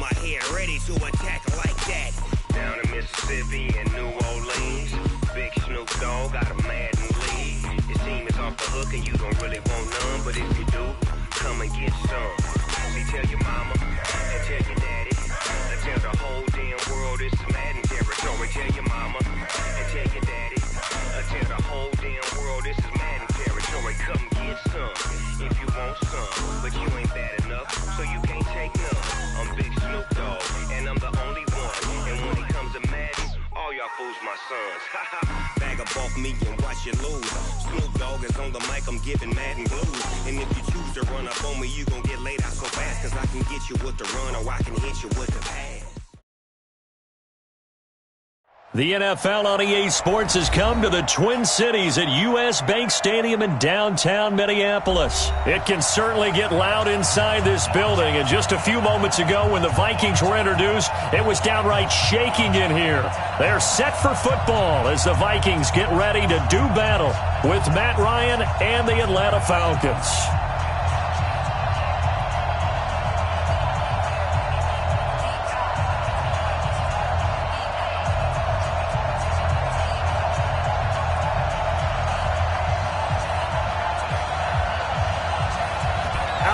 my head, ready to attack like that. Down in Mississippi and New Orleans, Big Snoop Dogg got a Madden league. His team is off the hook and you don't really want none, but if you do, come and get some. See, tell your mama and tell your daddy, and tell the whole damn world it's Madden territory. Tell your mama and tell your daddy, and tell the whole damn world this is Madden territory. Come get some if you want some, but you ain't bad enough, so you can't take none. I'm Big Snoop Dogg, and I'm the only one. And when it comes to Madden, all y'all fools my sons. Bag up off me and watch you lose. Snoop Dogg is on the mic, I'm giving Madden blues. And if you choose to run up on me, you gon' get laid out so fast, cause I can get you with the run or I can hit you with the pass. The NFL on EA Sports has come to the Twin Cities at U.S. Bank Stadium in downtown Minneapolis. It can certainly get loud inside this building, and just a few moments ago when the Vikings were introduced, it was downright shaking in here. They're set for football as the Vikings get ready to do battle with Matt Ryan and the Atlanta Falcons.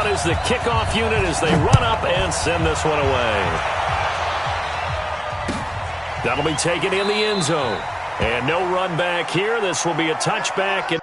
Is the kickoff unit as they run up and send this one away. That'll be taken in the end zone. And no run back here. This will be a touchback.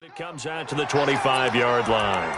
It comes out to the 25-yard line.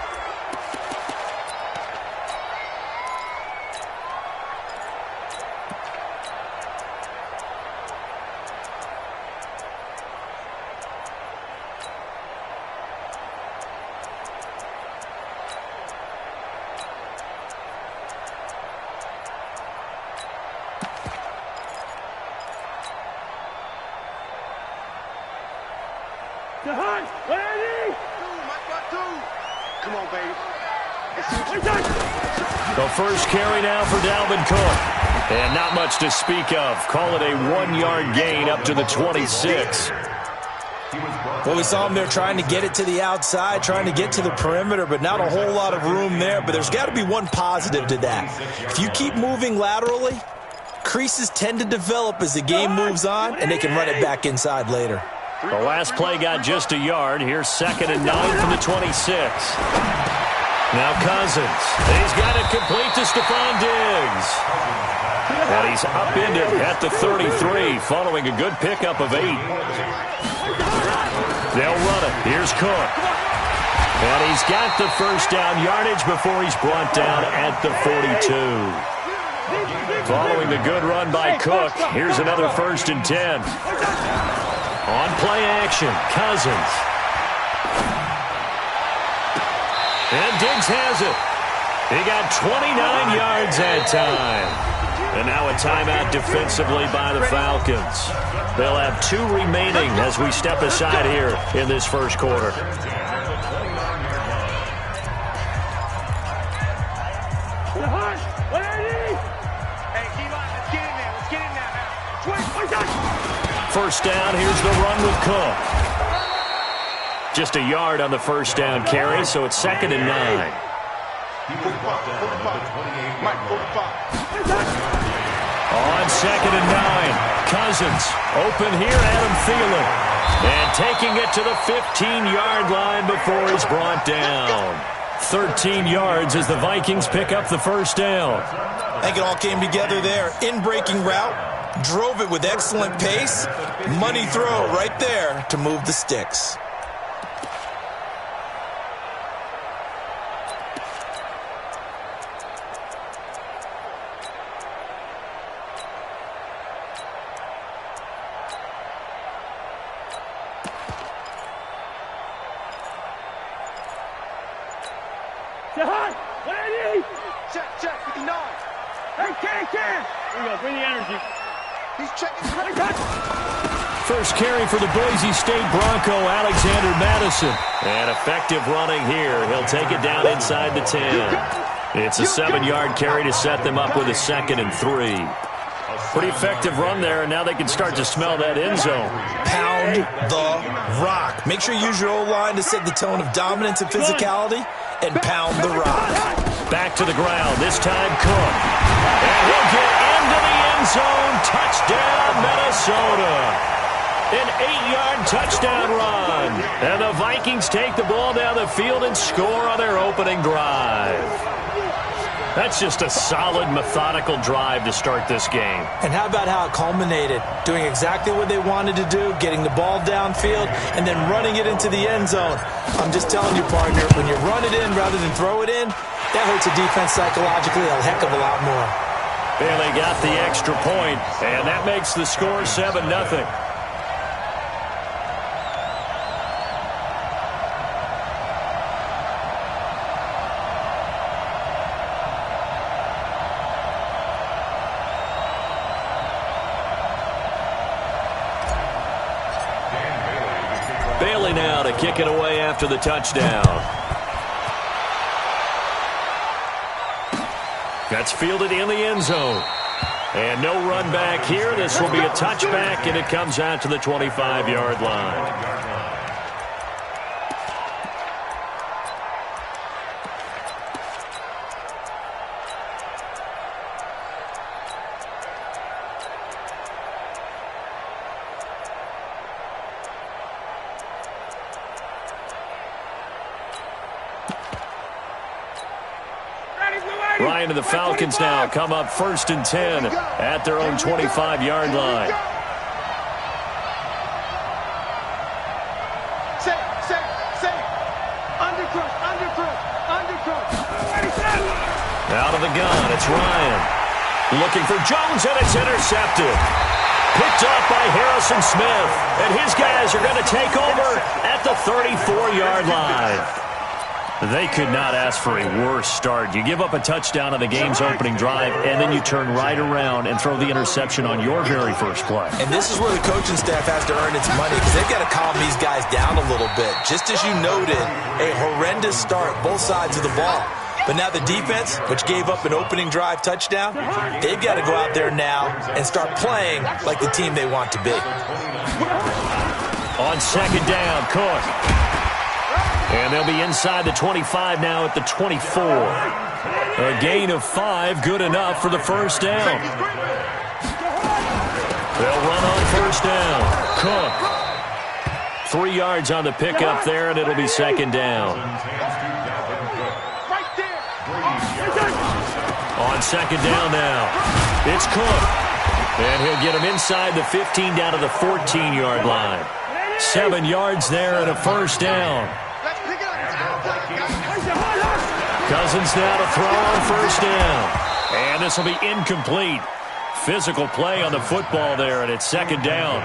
Come on, baby. The first carry now for Dalvin Cook. And not much to speak of. Call it a 1-yard gain up to the 26. Well, we saw him there trying to get it to the outside, trying to get to the perimeter, but not a whole lot of room there. But there's got to be one positive to that. If you keep moving laterally, creases tend to develop as the game moves on, and they can run it back inside later. The last play got just a yard. Here's 2nd and 9 from the 26. Now Cousins. He's got it complete to Stephon Diggs. And he's upended at the 33 following a good pickup of 8. They'll run it. Here's Cook. And he's got the first down yardage before he's brought down at the 42. Following the good run by Cook, here's another 1st and 10. On play action, Cousins. And Diggs has it. He got 29 yards that time. And now a timeout defensively by the Falcons. They'll have 2 remaining as we step aside here in this first quarter. First down, here's the run with Cook. Just a yard on the first down carry, so it's 2nd and 9. On 2nd and 9, Cousins open here, Adam Thielen. And taking it to the 15-yard line before he's brought down. 13 yards as the Vikings pick up the first down. I think it all came together there. In-breaking route. Drove it with excellent pace. Money throw right there to move the sticks. Check, 59. Hey, Ken. Here we go, bring the energy. He's checking. First carry for the Boise State Bronco, Alexander Madison. And effective running here. He'll take it down inside the 10. It's a 7-yard carry to set them up with a 2nd and 3. Pretty effective run there, and now they can start to smell that end zone. Pound the rock. Make sure you use your O-line to set the tone of dominance and physicality, and pound the rock. Back to the ground, this time Cook. And he'll get into the end zone. Touchdown, Minnesota. An 8-yard touchdown run. And the Vikings take the ball down the field and score on their opening drive. That's just a solid, methodical drive to start this game. And how about how it culminated? Doing exactly what they wanted to do, getting the ball downfield, and then running it into the end zone. I'm just telling you, partner, when you run it in rather than throw it in, that hurts a defense psychologically a heck of a lot more. Bailey got the extra point, and that makes the score 7-0. Bailey now to kick it away after the touchdown. That's fielded in the end zone. And no run back here. This will be a touchback, and it comes out to the 25-yard line. Ryan and the Falcons now come up 1st and 10 at their own 25-yard line. Out of the gun, it's Ryan. Looking for Jones, and it's intercepted. Picked up by Harrison Smith. And his guys are going to take over at the 34-yard line. They could not ask for a worse start. You give up a touchdown on the game's opening drive, and then you turn right around and throw the interception on your very first play. And this is where the coaching staff has to earn its money, because they've got to calm these guys down a little bit. Just as you noted, a horrendous start, both sides of the ball. But now the defense, which gave up an opening drive touchdown, they've got to go out there now and start playing like the team they want to be. On 2nd down, Cook. And they'll be inside the 25 now at the 24. A gain of 5, good enough for the first down. They'll run on 1st down. Cook. 3 yards on the pickup there, and it'll be 2nd down. On 2nd down now, it's Cook. And he'll get him inside the 15 down to the 14-yard line. 7 yards there and a 1st down. Cousins now to throw on 1st down. And this will be incomplete. Physical play on the football there, and it's 2nd down.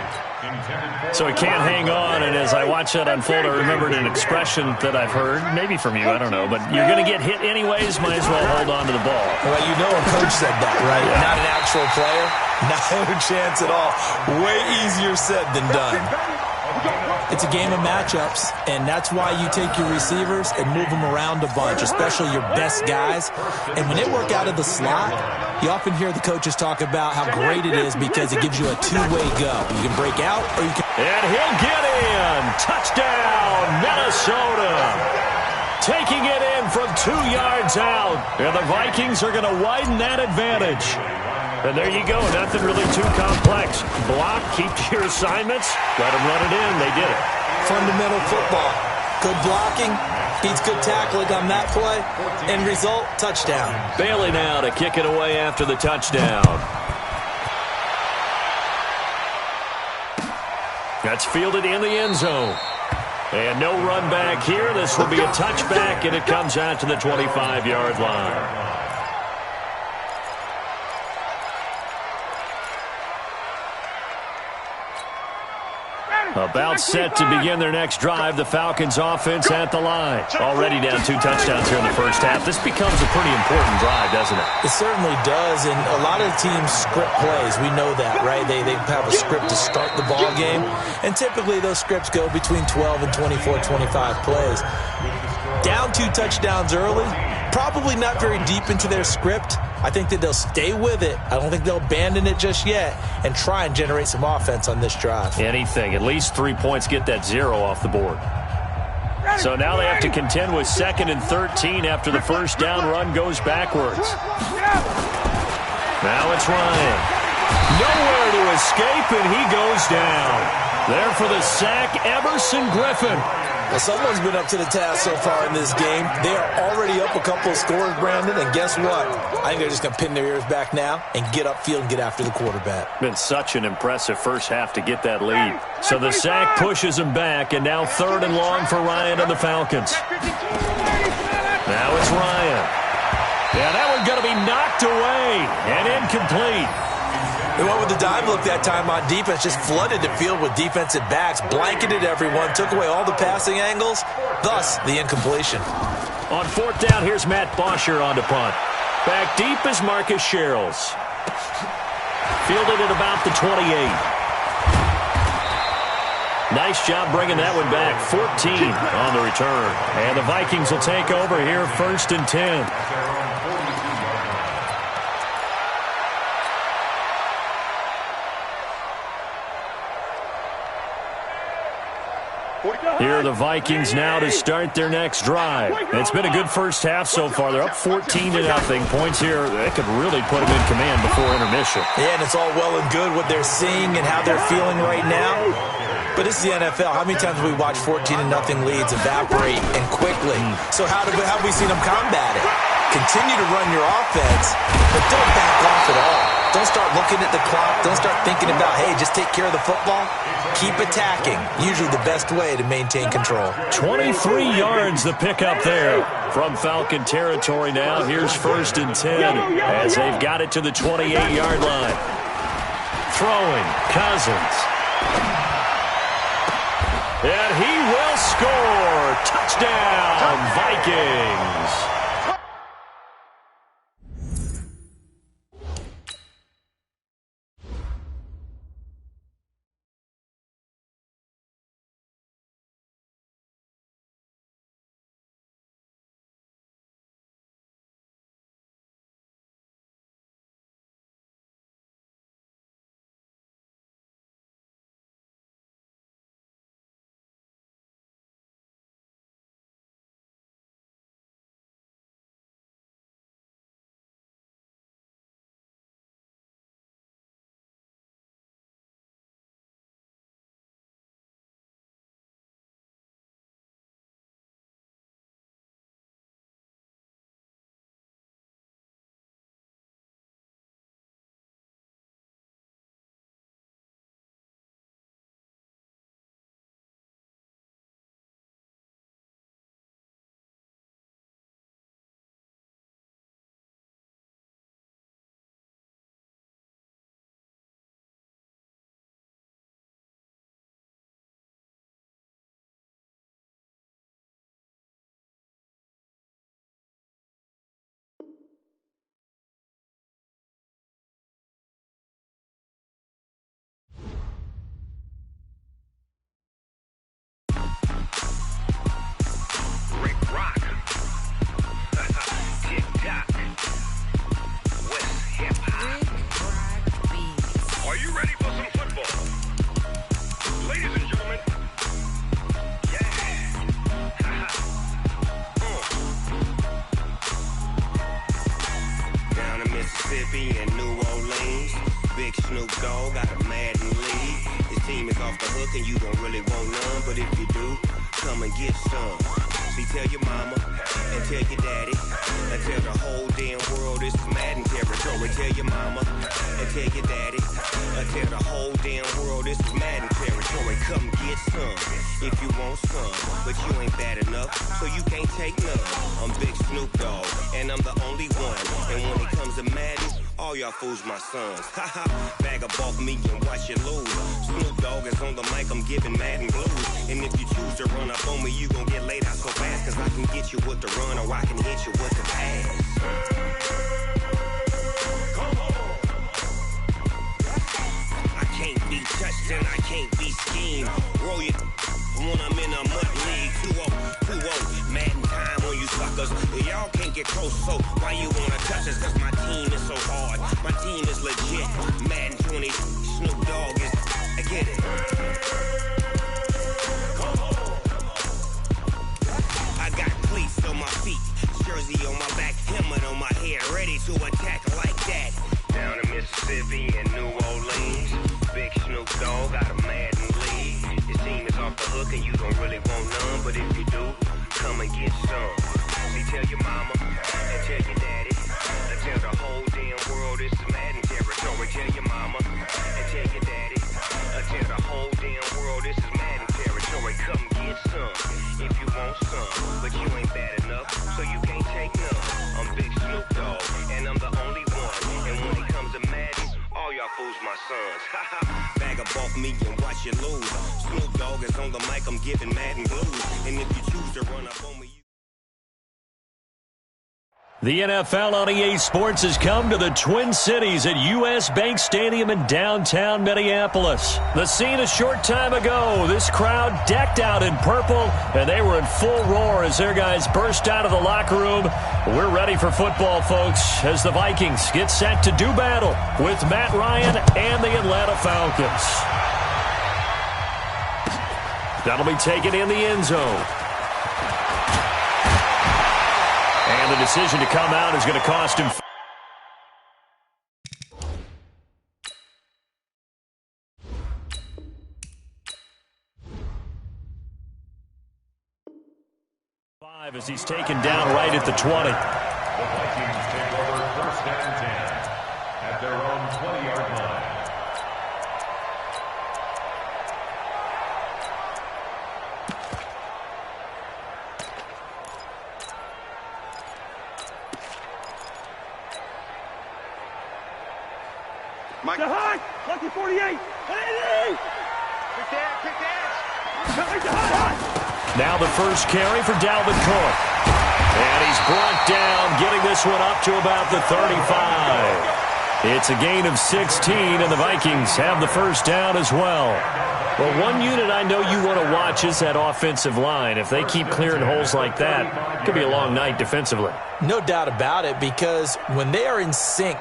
So he can't hang on, and as I watch that unfold, I remembered an expression that I've heard, maybe from you, I don't know, but you're going to get hit anyways, might as well hold on to the ball. Well, you know a coach said that, right? Yeah. Not an actual player. Not a chance at all. Way easier said than done. It's a game of matchups, and that's why you take your receivers and move them around a bunch, especially your best guys. And when they work out of the slot, you often hear the coaches talk about how great it is because it gives you a two-way go. You can break out or you can... And he'll get in. Touchdown, Minnesota. Taking it in from 2 yards out. And the Vikings are going to widen that advantage. And there you go. Nothing really too complex. Block, keep to your assignments, let them run it in. They did it. Fundamental football. Good blocking, beats good tackling on that play. End result, touchdown. Bailey now to kick it away after the touchdown. That's fielded in the end zone. And no run back here. This will be a touchback, and it comes out to the 25-yard line. About set to begin their next drive. The Falcons offense at the line. Already down 2 touchdowns here in the first half. This becomes a pretty important drive, doesn't it? It certainly does, and a lot of the teams script plays. We know that, right? They have a script to start the ball game, and typically those scripts go between 12 and 24, 25 plays. Down 2 touchdowns early, probably not very deep into their script. I think that they'll stay with it. I don't think they'll abandon it just yet and try and generate some offense on this drive. Anything. At least 3 points, get that 0 off the board. So now they have to contend with 2nd and 13 after the first down run goes backwards. Now it's Ryan. Nowhere to escape, and he goes down. There for the sack, Everson Griffin. Well, someone's been up to the task so far in this game. They are already up a couple of scores, Brandon, and guess what? I think they're just going to pin their ears back now and get upfield and get after the quarterback. Been such an impressive first half to get that lead. So the sack pushes him back, and now 3rd and long for Ryan and the Falcons. Now it's Ryan. Yeah, that one's going to be knocked away and incomplete. They went with the dime look that time on defense, just flooded the field with defensive backs, blanketed everyone, took away all the passing angles, thus the incompletion. On 4th down, here's Matt Bosher on to punt. Back deep is Marcus Sherrills. Fielded at about the 28. Nice job bringing that one back. 14 on the return. And the Vikings will take over here 1st and 10. Here are the Vikings now to start their next drive. It's been a good first half so far. They're up 14-0. Points here, they could really put them in command before intermission. Yeah, and it's all well and good what they're seeing and how they're feeling right now. But this is the NFL. How many times have we watched 14-0 leads evaporate and quickly? So how have we seen them combat it? Continue to run your offense, but don't back off at all. Don't start looking at the clock. Don't start thinking about, hey, just take care of the football. Keep attacking. Usually the best way to maintain control. 23 yards the pickup there from Falcon territory now. Here's 1st and 10 as they've got it to the 28-yard line. Throwing, Cousins. And he will score. Touchdown, Vikings. Mississippi and New Orleans. Big Snoop Dogg got a Madden league. His team is off the hook and you don't really want none, but if you do, come and get some. See, tell your mama and tell your daddy and tell the whole damn world this is Madden territory. Tell your mama and tell your daddy and tell the whole damn world this is Madden territory. Come get some if you want some, but you ain't bad enough, so you can't take none. I'm Big Snoop Dogg and I'm the only one, and when it comes to Madden, All y'all fools my sons. Haha, bag a ball for me and watch you lose. Snoop Dogg is on the mic, I'm giving Madden blues. And if you choose to run up on me, you gon' get laid out so fast. Cause I can get you with the run or I can hit you with the pass. I can't be touched and I can't be schemed. Roll you when I'm in a mud league. 2-0, Madden time on you suckers. Y'all can't get close, so why you wanna touch us? Cause my team is so hard. My team is legit. Madden 20, Snoop Dogg is. I get it. I got cleats on my feet, jersey on my back, helmet on my head, ready to attack like that. Down in Mississippi and New Orleans, big Snoop Dogg got a Madden league. Your team is off the hook and you don't really want none, but if you do, come and get some. See, tell your mama and tell your daddy, and tell the whole damn world this is Madden territory. Tell your mama and tell your daddy, and tell the whole damn world this is Madden territory. Come get some if you want some, but you ain't bad enough, so you can't take none. I'm Big Snoop Dogg, and I'm the only one. And when it comes to Madden, all y'all fools my sons. Bag a ball for me and watch you lose. Snoop Dogg is on the mic, I'm giving Madden blues. And if you choose to run up on me, The NFL on EA Sports has come to the Twin Cities at U.S. Bank Stadium in downtown Minneapolis. The scene a short time ago, this crowd decked out in purple, and they were in full roar as their guys burst out of the locker room. We're ready for football, folks, as the Vikings get set to do battle with Matt Ryan and the Atlanta Falcons. That'll be taken in the end zone. And the decision to come out is going to cost him. As he's taken down right at the 20. The Vikings take over 1st and 10 at their own 20-yard line. Mike. To high. Lucky 48. 180. Quick dash. Now the first carry for Dalvin Cook. And he's brought down, getting this one up to about the 35. It's a gain of 16, and the Vikings have the first down as well. Well, one unit I know you want to watch is that offensive line. If they keep clearing holes like that, it could be a long night defensively. No doubt about it, because when they are in sync,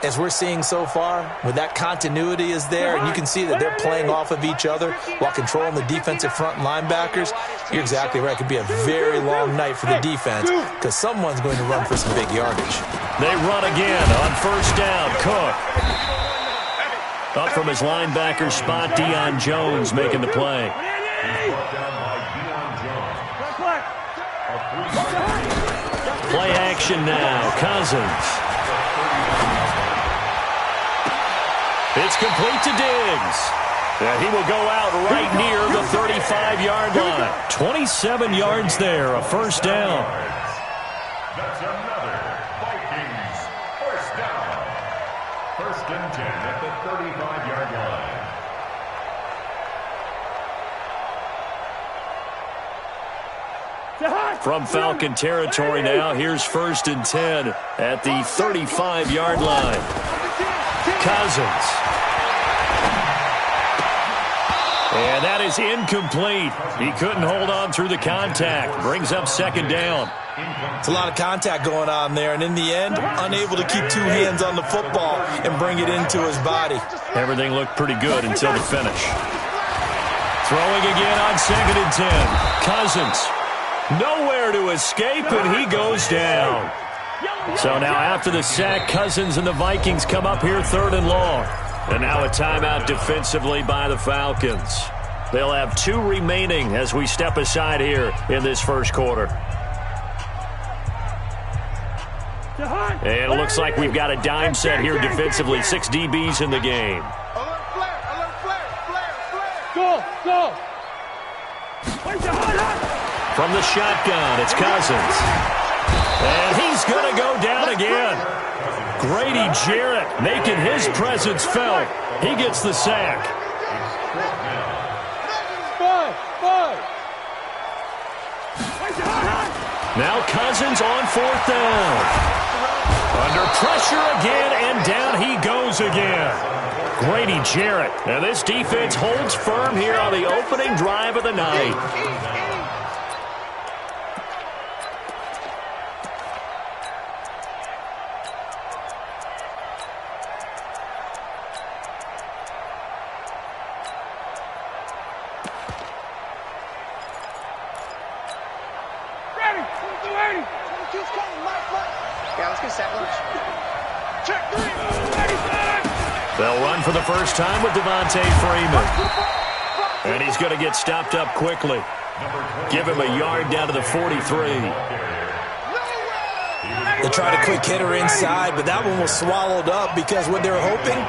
as we're seeing so far, when that continuity is there, and you can see that they're playing off of each other while controlling the defensive front linebackers, you're exactly right. It could be a very long night for the defense because someone's going to run for some big yardage. They run again on first down. Cook. Up from his linebacker spot, Deion Jones making the play. Play action now. Cousins. It's complete to Diggs. And he will go out right near the 35-yard line. 27 yards there, a first down. That's another Vikings first down. 1st and 10 at the 35-yard line. From Falcon territory now, here's 1st and 10 at the 35-yard line. Cousins. And that is incomplete. He couldn't hold on through the contact. Brings up 2nd down. It's a lot of contact going on there, and in the end, unable to keep 2 hands on the football and bring it into his body. Everything looked pretty good until the finish. Throwing again on 2nd and 10. Cousins. Nowhere to escape, and he goes down. So now after the sack, Cousins and the Vikings come up here 3rd and long. And now a timeout defensively by the Falcons. They'll have 2 remaining as we step aside here in this first quarter. And it looks like we've got a dime set here defensively. 6 DBs in the game. Go. From the shotgun, it's Cousins. And he's going to go down again. Grady Jarrett making his presence felt. He gets the sack. Now Cousins on 4th down. Under pressure again, and down he goes again. Grady Jarrett. And this defense holds firm here on the opening drive of the night. They'll run for the first time with Devontae Freeman. And he's going to get stopped up quickly. Give him a yard down to the 43. They tried a quick hitter inside, but that one was swallowed up because what they were hoping,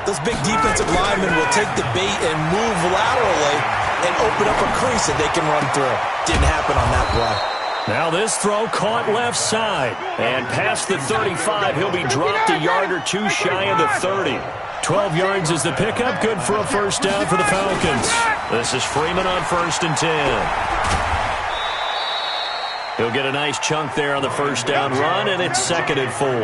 those big defensive linemen will take the bait and move laterally and open up a crease that they can run through. Didn't happen on that play. Now this throw caught left side. And past the 35, he'll be dropped a yard or two shy of the 30. 12 yards is the pickup. Good for a first down for the Falcons. This is Freeman on 1st and 10. He'll get a nice chunk there on the first down run, and it's 2nd and 4. All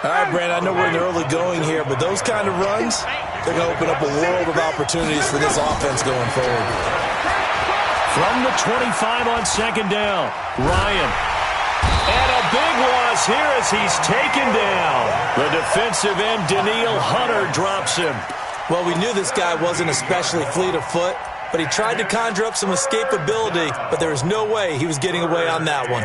right, Brand, I know we're in the early going here, but those kind of runs, they're going to open up a world of opportunities for this offense going forward. From the 25 on 2nd down, Ryan. And a big loss here as he's taken down. The defensive end, Daniil Hunter, drops him. Well, we knew this guy wasn't especially fleet of foot, but he tried to conjure up some escapability, but there was no way he was getting away on that one.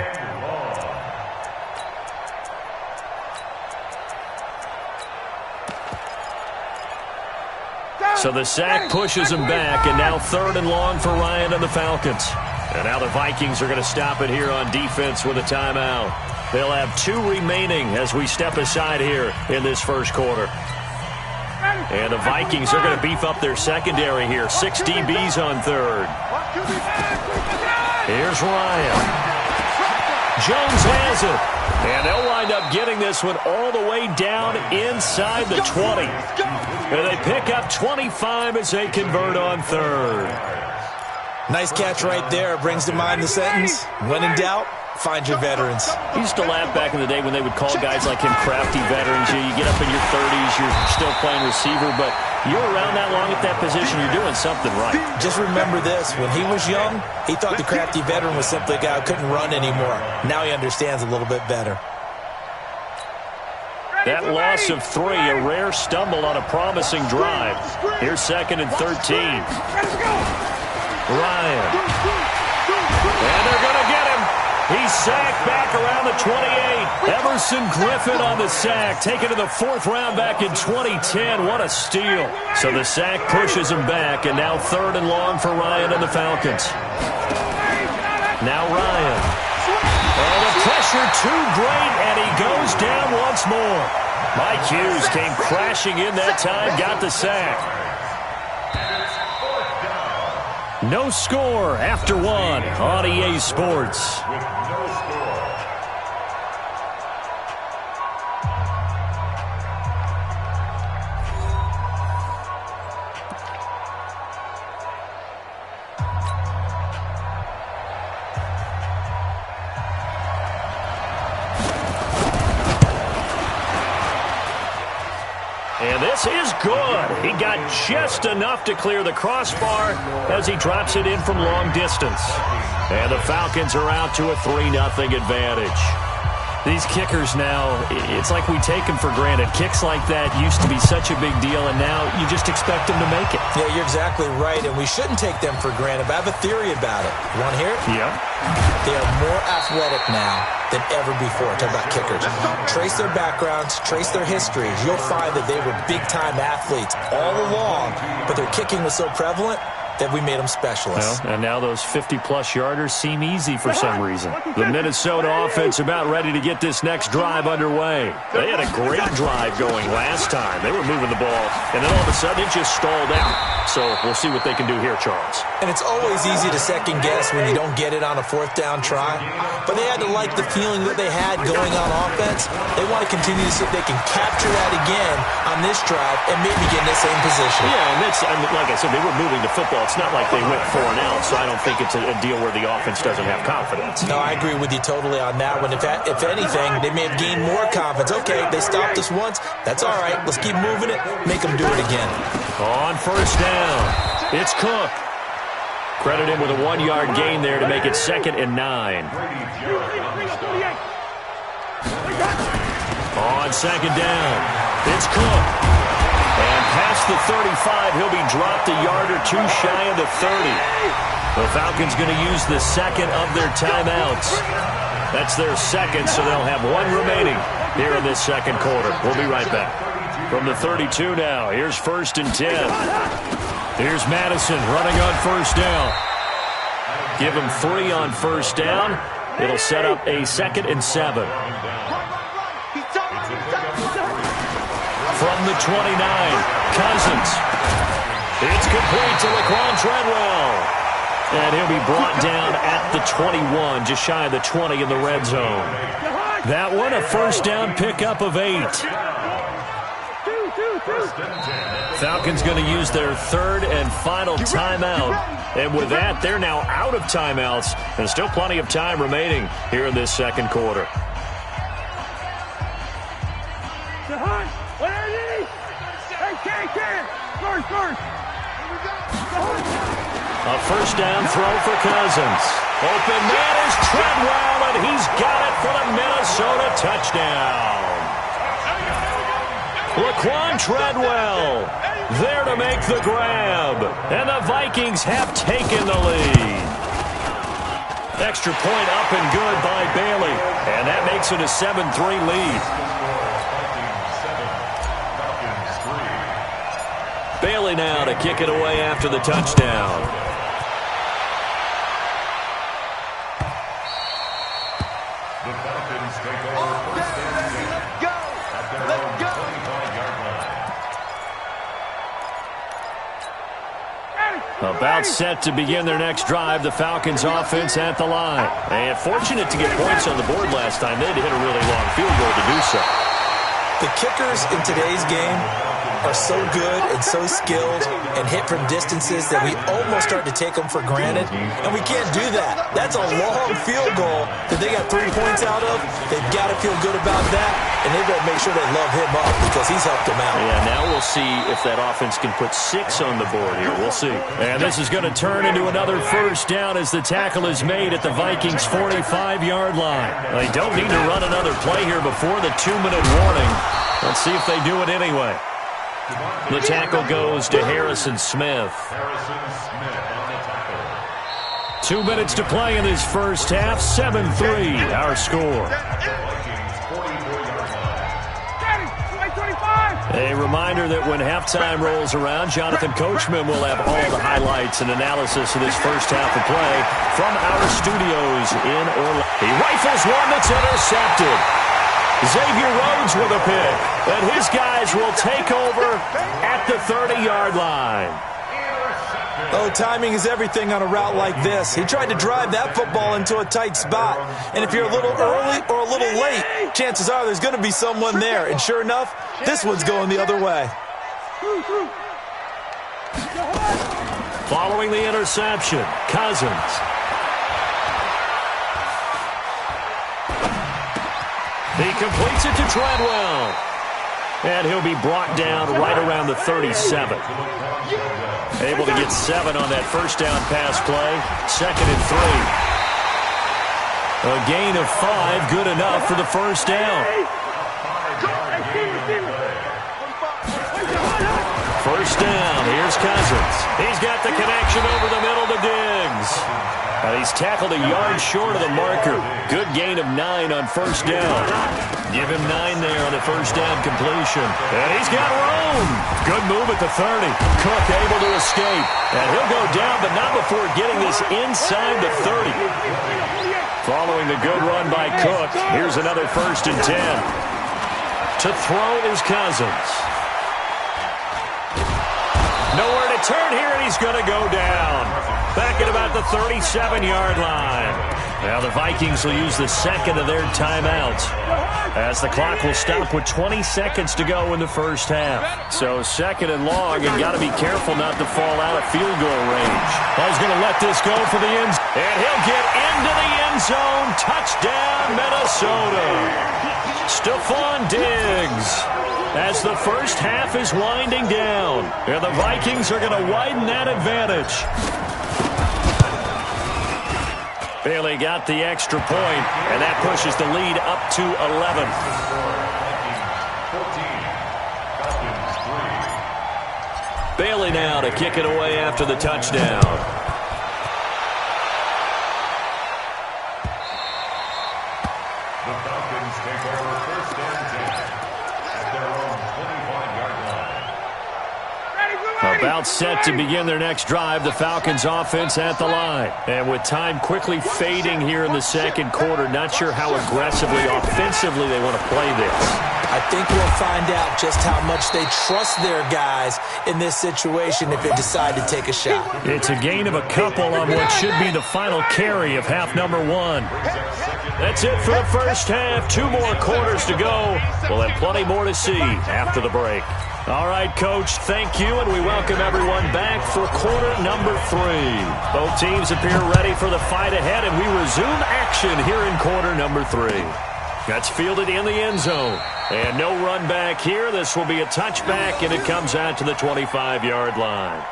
So the sack pushes him back, and now 3rd and long for Ryan and the Falcons. And now the Vikings are going to stop it here on defense with a timeout. They'll have 2 remaining as we step aside here in this first quarter. And the Vikings are going to beef up their secondary here. 6 DBs on 3rd. Here's Ryan. Jones has it. And they'll wind up getting this one all the way down inside the 20. And they pick up 25 as they convert on 3rd. Nice catch right there. Brings to mind the sentence, when in doubt, find your veterans. I used to laugh back in the day when they would call guys like him crafty veterans. You get up in your 30s, you're still playing receiver, but you're around that long at that position, you're doing something right. Just remember this. When he was young, he thought the crafty veteran was simply a guy who couldn't run anymore. Now he understands a little bit better. That loss of 3, a rare stumble on a promising drive. Here's 2nd and 13. Ryan. And they're going to get him. He's sacked back around the 28. Emerson Griffin on the sack, taken to the 4th round back in 2010. What a steal. So the sack pushes him back, and now 3rd and long for Ryan and the Falcons. Now Ryan. Oh, the pressure too great, and he goes down once more. Mike Hughes came crashing in that time, got the sack. No score after 1 on EA Sports. And this is good. He got just enough to clear the crossbar as he drops it in from long distance. And the Falcons are out to a 3-0 advantage. These kickers now, it's like we take them for granted. Kicks like that used to be such a big deal, and now you just expect them to make it. Yeah, you're exactly right, and we shouldn't take them for granted. But I have a theory about it. You want to hear it? Yeah. They are more athletic now than ever before. Talk about kickers. Trace their backgrounds, trace their histories. You'll find that they were big-time athletes all along, but their kicking was so prevalent that we made them specialists. Well, and now those 50-plus yarders seem easy for some reason. The Minnesota offense about ready to get this next drive underway. They had a great drive going last time. They were moving the ball, and then all of a sudden it just stalled out. So we'll see what they can do here, Charles. And it's always easy to second-guess when you don't get it on a 4th down try. But they had to like the feeling that they had going on offense. offense. They want to continue to see if they can capture that again on this drive and maybe get in the same position. Yeah, and that's, like I said, they were moving the football. It's not like they went 4 and out, so I don't think it's a deal where the offense doesn't have confidence. No, I agree with you totally on that one. If anything, they may have gained more confidence. Okay, they stopped us once. That's all right. Let's keep moving it. Make them do it again. On first down, it's Cook. Credit him with a 1-yard gain there to make it 2nd and 9. On 2nd down, it's Cook. And past the 35, he'll be dropped a yard or 2 shy of the 30. The Falcons going to use the second of their timeouts. That's their second, so they'll have 1 remaining here in this second quarter. We'll be right back. From the 32 now, here's 1st and 10. Here's Madison running on first down. Give him 3 on first down. It'll set up a 2nd and 7. From the 29, Cousins. It's complete to Laquan Treadwell. And he'll be brought down at the 21, just shy of the 20 in the red zone. That one, a first down pickup of 8. Falcons going to use their 3rd and final timeout. And with that, they're now out of timeouts. And still plenty of time remaining here in this second quarter. A first down throw for Cousins. Open man is Treadwell, and he's got it for the Minnesota touchdown. Laquan Treadwell there to make the grab. And the Vikings have taken the lead. Extra point up and good by Bailey. And that makes it a 7-3 lead. Bailey now to kick it away after the touchdown. About set to begin their next drive, the Falcons offense at the line. And fortunate to get points on the board last time. They had to hit a really long field goal to do so. The kickers in today's game are so good and so skilled and hit from distances that we almost start to take them for granted, and we can't do that. That's a long field goal that they got 3 points out of. They've got to feel good about that, and they've got to make sure they love him up because he's helped them out. Yeah, now we'll see if that offense can put 6 on the board here. We'll see. And this is going to turn into another first down as the tackle is made at the Vikings' 45-yard line. They don't need to run another play here before the 2-minute warning. Let's see if they do it anyway. The tackle goes to Harrison Smith. 2 minutes to play in this first half. 7-3, our score. A reminder that when halftime rolls around, Jonathan Coachman will have all the highlights and analysis of this first half of play from our studios in Orlando. He rifles one that's intercepted. Xavier Rhodes with a pick, and his guys will take over at the 30-yard line. Oh, timing is everything on a route like this. He tried to drive that football into a tight spot, and if you're a little early or a little late, chances are there's going to be someone there, and sure enough, this one's going the other way. Following the interception, Cousins. He completes it to Treadwell. And he'll be brought down right around the 37. Able to get 7 on that first down pass play. 2nd and 3. A gain of 5, good enough for the first down. First down, here's Cousins. He's got the connection over the middle to Diggs. And he's tackled a yard short of the marker. Good gain of 9 on first down. Give him 9 there on the first down completion. And he's got room. Good move at the 30. Cook able to escape. And he'll go down, but not before getting this inside the 30. Following the good run by Cook, here's another 1st and 10. To throw is Cousins. Nowhere to turn here, and he's going to go down. Back at about the 37-yard line. Now the Vikings will use the second of their timeouts as the clock will stop with 20 seconds to go in the first half. So second and long, and got to be careful not to fall out of field goal range. He's going to let this go for the end, and he'll get into the end zone. Touchdown, Minnesota. Stephon Diggs. As the first half is winding down, and the Vikings are going to widen that advantage. Bailey got the extra point, and that pushes the lead up to 11. Bailey now to kick it away after the touchdown. The Falcons take over first and 10 at their own 25-yard line. About set to begin their next drive, the Falcons offense at the line. And with time quickly fading here in the second quarter, not sure how aggressively, offensively they want to play this. I think we'll find out just how much they trust their guys in this situation if they decide to take a shot. It's a gain of a couple on what should be the final carry of half number one. That's it for the first half. 2 more quarters to go. We'll have plenty more to see after the break. All right, Coach, thank you, and we welcome everyone back for quarter number 3. Both teams appear ready for the fight ahead, and we resume action here in quarter number 3. That's fielded in the end zone. And no run back here. This will be a touchback, and it comes out to the 25-yard line.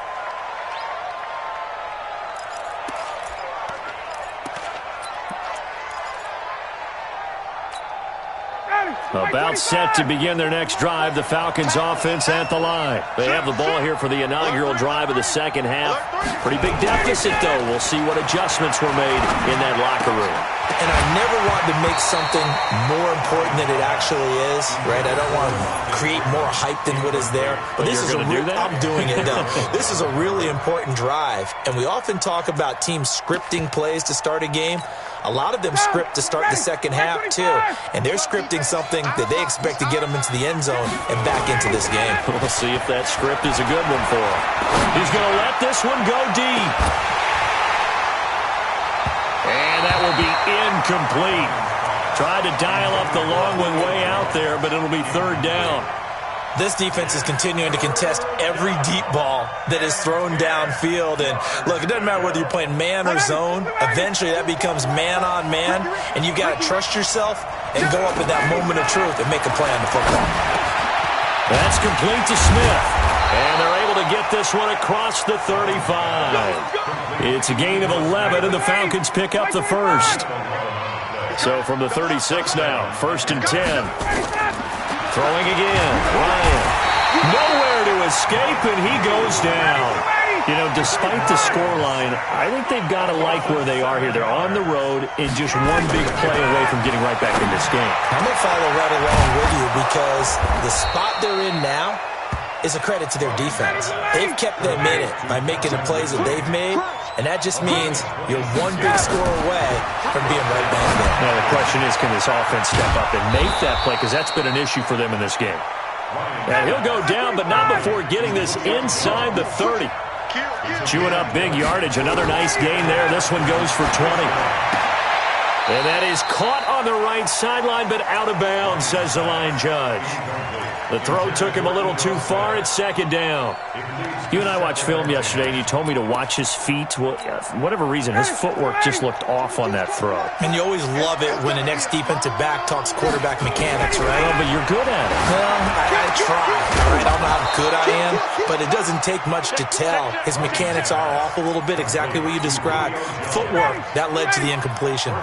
About set to begin their next drive, the Falcons offense at the line. They have the ball here for the inaugural drive of the second half. Pretty big deficit, though. We'll see what adjustments were made in that locker room. And I never want to make something more important than it actually is, right? I don't want to create more hype than what is there. But this is I'm doing it, though. This is a really important drive. And we often talk about teams scripting plays to start a game. A lot of them script to start the second half, too. And they're scripting something that they expect to get them into the end zone and back into this game. We'll see if that script is a good one for him. He's going to let this one go deep. And that will be incomplete. Tried to dial up the long one way out there, but it'll be third down. This defense is continuing to contest every deep ball that is thrown downfield. And, look, it doesn't matter whether you're playing man or zone. Eventually, that becomes man-on-man, and you've got to trust yourself and go up at that moment of truth and make a play on the football. That's complete to Smith. And they're able to get this one across the 35. It's a gain of 11, and the Falcons pick up the first. So from the 36 now, 1st and 10. Throwing again, Ryan. Nowhere to escape, and he goes down. You know, despite the scoreline, I think they've got to like where they are here. They're on the road and just one big play away from getting right back in this game. I'm going to follow right along with you because the spot they're in now is a credit to their defense. They've kept them in it by making the plays that they've made, and that just means you're one big score away from being right back there. Now, the question is, can this offense step up and make that play? Because that's been an issue for them in this game. And he'll go down, but not before getting this inside the 30. Chewing up big yardage. Another nice gain there. This one goes for 20. And that is caught on the right sideline, but out of bounds, says the line judge. The throw took him a little too far. It's second down. You and I watched film yesterday, and you told me to watch his feet. Well, for whatever reason, his footwork just looked off on that throw. And you always love it when the next defensive back talks quarterback mechanics, right? Well, but you're good at it. Well, I try. All right, I don't know how good I am, but it doesn't take much to tell. His mechanics are off a little bit, exactly what you described. Footwork, that led to the incompletion.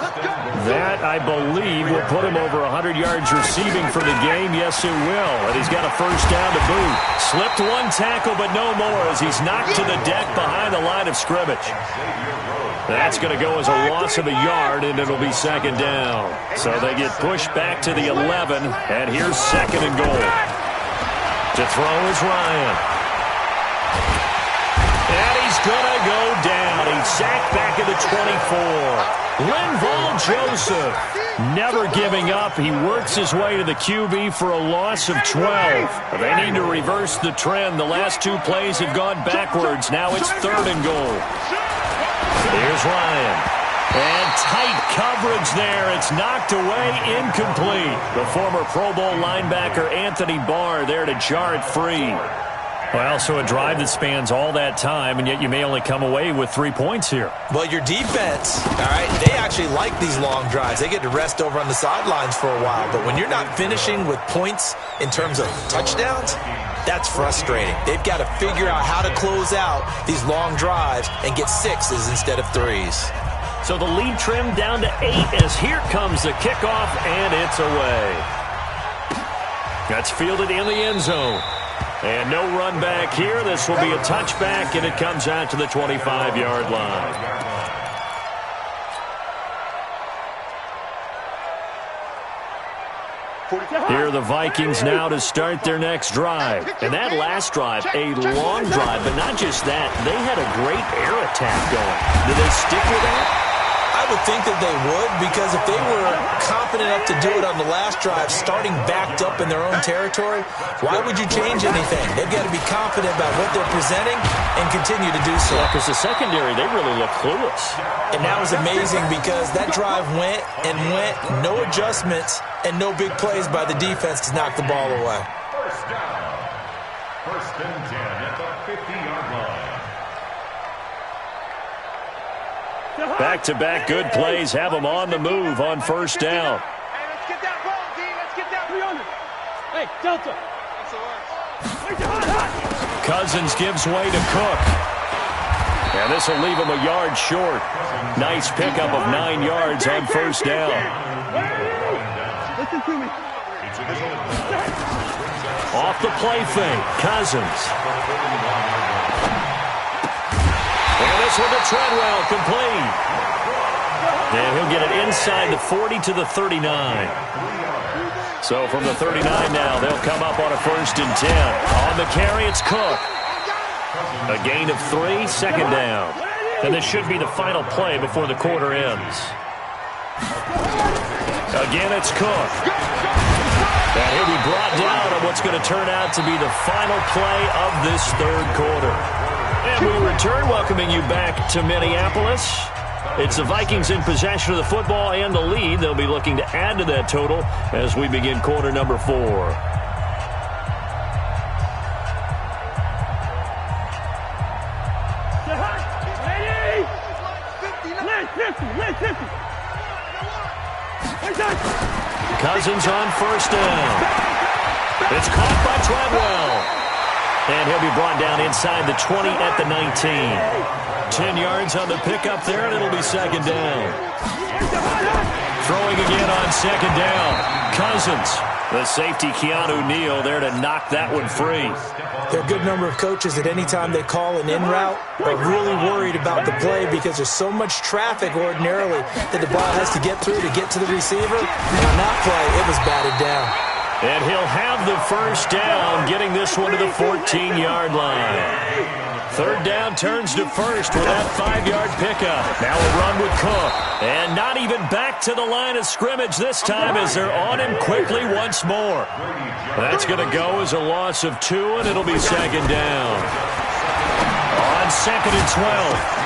That, I believe, will put him over 100 yards receiving for the game. Yes, it will. And he's got a first down to boot. Slipped one tackle, but no more as he's knocked to the deck behind the line of scrimmage. That's going to go as a loss of a yard, and it'll be second down. So they get pushed back to the 11, and here's second and goal. To throw is Ryan. And he's going to go down. He's sacked back at the 24. Linval Joseph never giving up. He works his way to the QB for a loss of 12. They need to reverse the trend. The last 2 plays have gone backwards. Now it's third and goal. Here's Ryan. And tight coverage there. It's knocked away, incomplete. The former Pro Bowl linebacker Anthony Barr there to jar it free. Well, so a drive that spans all that time, and yet you may only come away with 3 points here. Well, your defense, all right, they actually like these long drives. They get to rest over on the sidelines for a while. But when you're not finishing with points in terms of touchdowns, that's frustrating. They've got to figure out how to close out these long drives and get 6s instead of 3s. So the lead trimmed down to 8 as here comes the kickoff, and it's away. That's fielded in the end zone. And no run back here. This will be a touchback, and it comes out to the 25-yard line. Here are the Vikings now to start their next drive. And that last drive, a long drive, but not just that. They had a great air attack going. Do they stick with that? I would think that they would, because if they were confident enough to do it on the last drive, starting backed up in their own territory, why would you change anything? They've got to be confident about what they're presenting and continue to do so. Because the secondary, they really look clueless. And that was amazing because that drive went and went, no adjustments and no big plays by the defense to knock the ball away. First down. First and 10 at the 50-yard line. Back-to-back good plays have them on the move on first down. Hey, let's get that ball, D. Let's get that 300. Hey, Delta. Cousins gives way to Cook. And this will leave him a yard short. Nice pickup of 9 yards on first down. Listen to me. Off the play fake, Cousins. And this one to Treadwell, complete. And he'll get it inside the 40 to the 39. So from the 39 now, they'll come up on a 1st and 10. On the carry, it's Cook. A gain of 3, second down. And this should be the final play before the quarter ends. Again, it's Cook. And he'll be brought down on what's going to turn out to be the final play of this third quarter. And we return, welcoming you back to Minneapolis. It's the Vikings in possession of the football and the lead. They'll be looking to add to that total as we begin quarter number 4. Cousins on first down. It's caught by Treadwell. And he'll be brought down inside the 20 at the 19. 10 yards on the pickup there, and it'll be second down. Throwing again on second down. Cousins. The safety, Keanu Neal, there to knock that one free. There are a good number of coaches that any time they call an in route are really worried about the play because there's so much traffic ordinarily that the ball has to get through to get to the receiver. And on that play, it was batted down. And he'll have the first down, getting this one to the 14-yard line. Third down turns to first with that 5-yard pickup. Now a run with Cook. And not even back to the line of scrimmage this time as they're on him quickly once more. That's going to go as a loss of 2, and it'll be second down. On second and 12,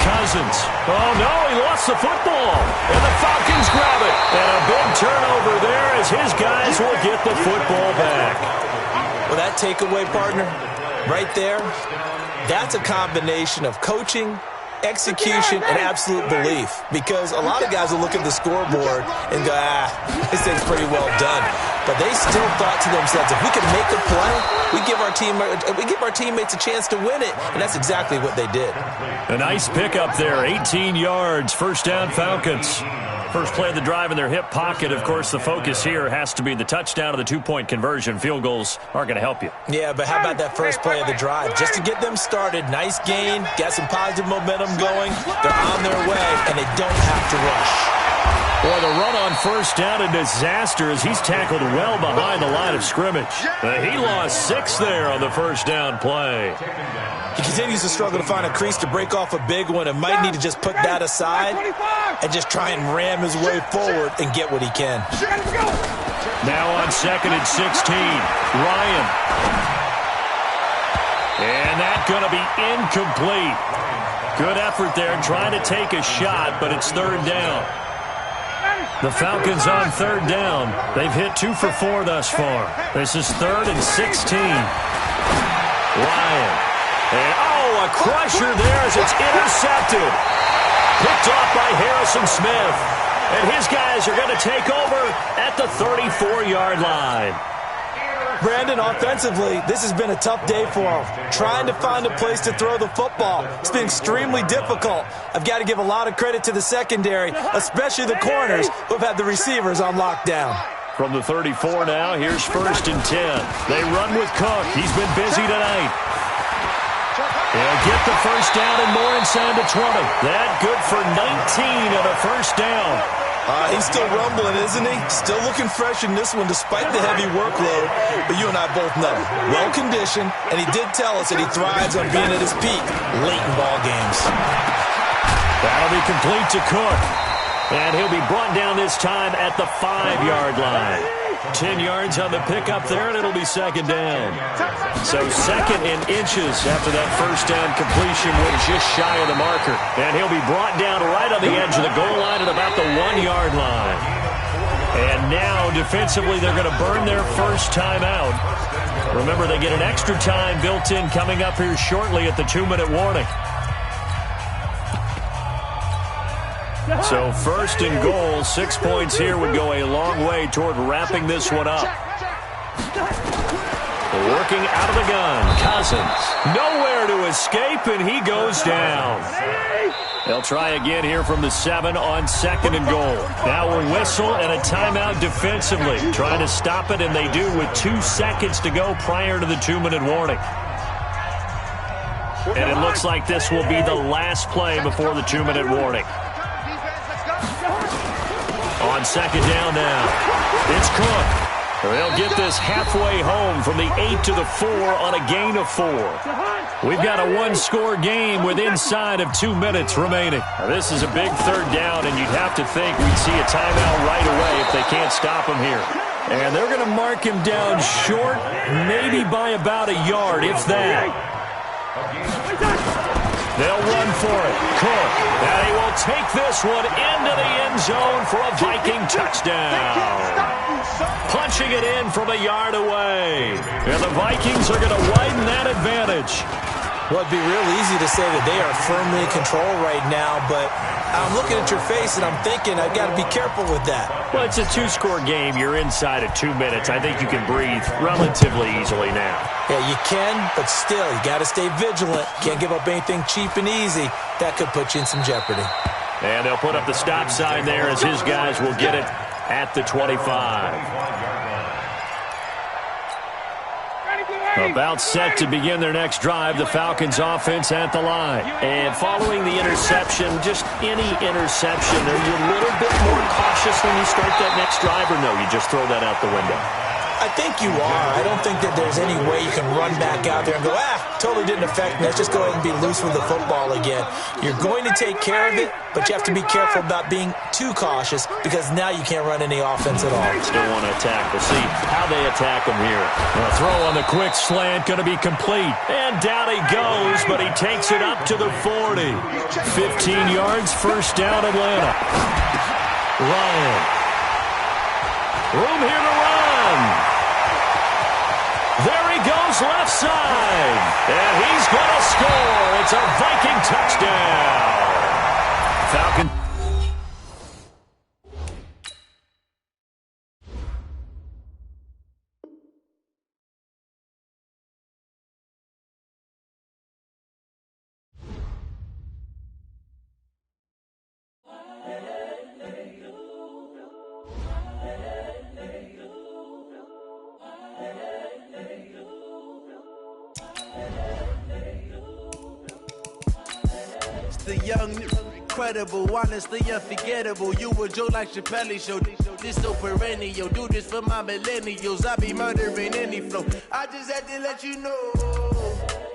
Cousins. Oh, no, he lost the football. And the Falcons grab it. And a big turnover there as his guys will get the football back. Well, that takeaway, partner, right there, that's a combination of coaching, execution, and absolute belief. Because a lot of guys will look at the scoreboard and go, this thing's pretty well done. But they still thought to themselves, if we can make a play, we give our teammates a chance to win it. And that's exactly what they did. A nice pickup there, 18 yards, first down Falcons. First play of the drive in their hip pocket. Of course, the focus here has to be the touchdown of the 2-point conversion. Field goals aren't going to help you. Yeah, but how about that first play of the drive? Just to get them started, nice gain, got some positive momentum going. They're on their way, and they don't have to rush. Boy, the run on first down, a disaster as he's tackled well behind the line of scrimmage. He lost 6 there on the first down play. He continues to struggle to find a crease to break off a big one and might need to just put that aside and just try and ram his way forward and get what he can. Now on second and 16, Ryan. And that's going to be incomplete. Good effort there trying to take a shot, but it's third down. The Falcons on third down. They've hit 2 for 4 thus far. This is 3rd and 16. Ryan. And, a crusher there as it's intercepted. Picked off by Harrison Smith. And his guys are going to take over at the 34-yard line. Brandon, offensively, this has been a tough day for him. Trying to find a place to throw the football. It's been extremely difficult. I've got to give a lot of credit to the secondary, especially the corners who have had the receivers on lockdown. From the 34 now, here's 1st and 10. They run with Cook. He's been busy tonight. They'll get the first down and more inside the 20. That good for 19 and a first down. He's still rumbling, isn't he? Still looking fresh in this one despite the heavy workload. But you and I both know, well-conditioned, and he did tell us that he thrives on being at his peak late in ball games. That'll be complete to Cook. And he'll be brought down this time at the 5-yard line. 10 yards on the pickup there, and it'll be 2nd down. So 2nd and inches after that first down completion was just shy of the marker. And he'll be brought down right on the edge of the goal line at about the 1-yard line. And now, defensively, they're going to burn their first time out. Remember, they get an extra time built in coming up here shortly at the 2-minute warning. So 1st and goal, 6 points here would go a long way toward wrapping this one up. Working out of the gun, Cousins. Nowhere to escape, and he goes down. They'll try again here from the 7 on 2nd and goal. Now a whistle and a timeout defensively. Trying to stop it, and they do with 2 seconds to go prior to the 2-minute warning. And it looks like this will be the last play before the 2-minute warning. On 2nd down now, it's Cook. They'll get this halfway home from the 8 to the 4 on a gain of 4. We've got a 1-score game with inside of 2 minutes remaining. Now, this is a big 3rd down, and you'd have to think we'd see a timeout right away if they can't stop him here. And they're going to mark him down short, maybe by about a yard, if that. They'll run for it. Cook. And he will take this one into the end zone for a Viking touchdown. Punching it in from a yard away. And the Vikings are going to widen that advantage. Well, it'd be real easy to say that they are firmly in control right now, but I'm looking at your face and I'm thinking I've got to be careful with that. Well, it's a 2-score game. You're inside of 2 minutes. I think you can breathe relatively easily now. Yeah, you can, but still, you got to stay vigilant. Can't give up anything cheap and easy. That could put you in some jeopardy. And they'll put up the stop sign there as his guys will get it at the 25. About set to begin their next drive, the Falcons offense at the line. And following the interception, just any interception, are you a little bit more cautious when you start that next drive, or no, you just throw that out the window? I think you are. I don't think that there's any way you can run back out there and go, totally didn't affect me. Let's just go ahead and be loose with the football again. You're going to take care of it, but you have to be careful about being too cautious because now you can't run any offense at all. Still want to attack. We'll see how they attack him here. The throw on the quick slant going to be complete. And down he goes, but he takes it up to the 40. 15 yards, first down Atlanta. Ryan. Room here to run. There he goes left side. And he's going to score. It's a Viking touchdown. Falcon. The young, incredible, honestly unforgettable. You a Joe like Chappelle show. This so perennial. Do this for my millennials. I be murdering any flow. I just had to let you know.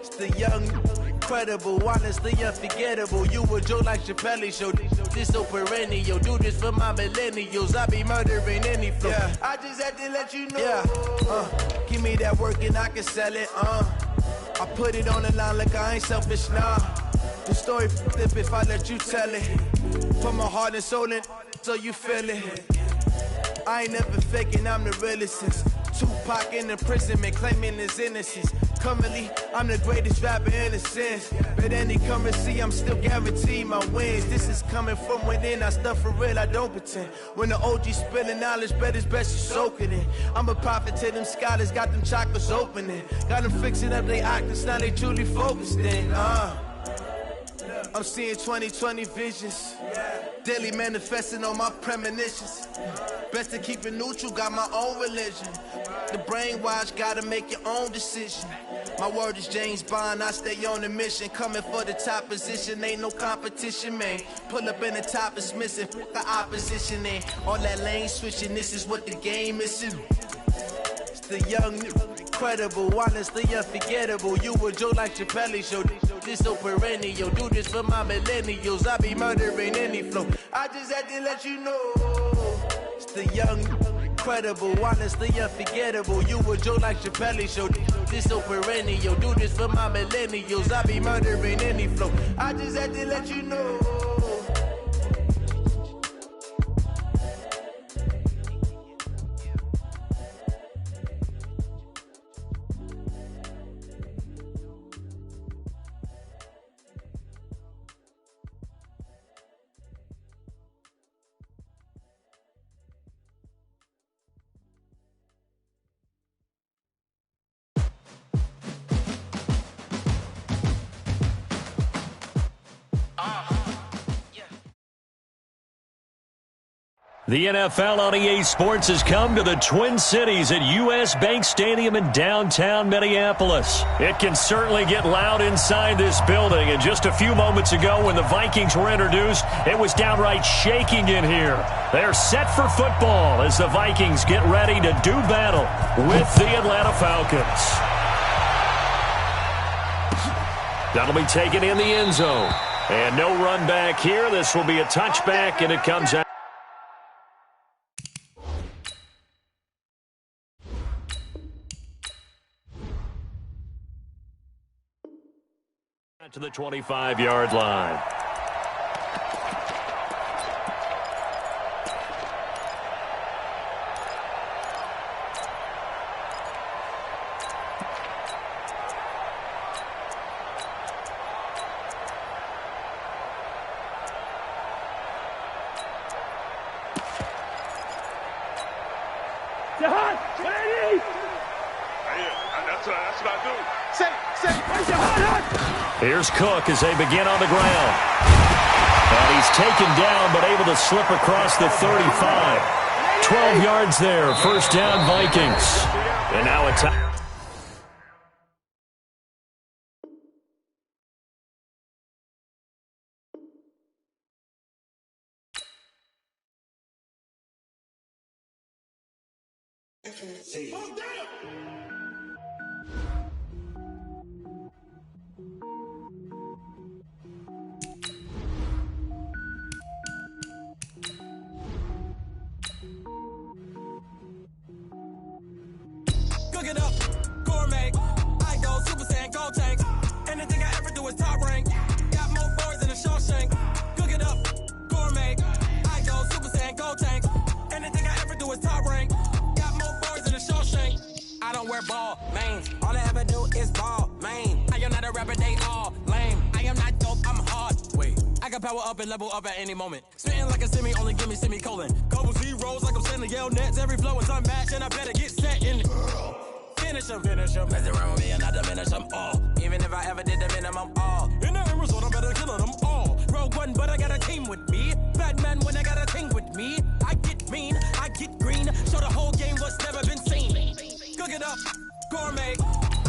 It's the young, incredible, honestly unforgettable. You a Joe like Chappelle show. This so perennial. Do this for my millennials. I be murdering any flow. Yeah. I just had to let you know. Yeah. Give me that work and I can sell it. I put it on the line like I ain't selfish, nah. The story flip if I let you tell it. Put my heart and soul in, so you feel it. I ain't never faking, I'm the realest since Tupac in imprisonment, claiming his innocence. Currently, I'm the greatest rapper in a sense. But any currency, I'm still guaranteed my wins. This is coming from within, I stuff for real, I don't pretend. When the OG spilling knowledge, bet it's best you soak it in. I'm a prophet to them scholars, got them chakras opening. Got them fixing up they octaves, now they truly focused in. I'm seeing 2020 visions, daily manifesting on my premonitions. Best to keep it neutral, got my own religion. The brainwash, gotta make your own decision. My word is James Bond, I stay on the mission. Coming for the top position, ain't no competition, man. Pull up in the top is missing, fuck the opposition, ain't all that lane switching, this is what the game is. It's the young, incredible, honestly unforgettable. You a joke like Chappelle show. This so perennial, do this for my millennials. I be murdering any flow. I just had to let you know. It's the young, incredible, honestly unforgettable. You a joke like Chappelle show. This so perennial, do this for my millennials. I be murdering any flow. I just had to let you know. The NFL on EA Sports has come to the Twin Cities at U.S. Bank Stadium in downtown Minneapolis. It can certainly get loud inside this building, and just a few moments ago when the Vikings were introduced, it was downright shaking in here. They're set for football as the Vikings get ready to do battle with the Atlanta Falcons. That'll be taken in the end zone. And no run back here. This will be a touchback, and it comes out to the 25-yard line. That's what I do. Say, here's Cook as they begin on the ground. And he's taken down, but able to slip across the 35. 12 yards there, first down Vikings. And now a time. Cook it up, gourmet. I go Super Saiyan, gold tank. Anything I ever do is top rank. Got more boys than a Shawshank. Cook it up, gourmet. I go Super Saiyan, gold tank. Anything I ever do is top rank. Got more boys than a Shawshank. I don't wear ball, mains. All I ever do is ball, main. I am not a rapper, they all lame. I am not dope, I'm hard. Wait, I can power up and level up at any moment. Spitting like a semi, only give me semicolon. Couple zeros like I'm sending yell nets. Every flow is unmatched, and I better get set in. Finish them. Mess around with me and I diminish them all. Even if I ever did the minimum, all. In the end result, I'm better killing them all. Rogue One, but I got a team with me. Batman when I got a team with me. I get mean, I get green. Show the whole game what's never been seen. Cook it up, gourmet.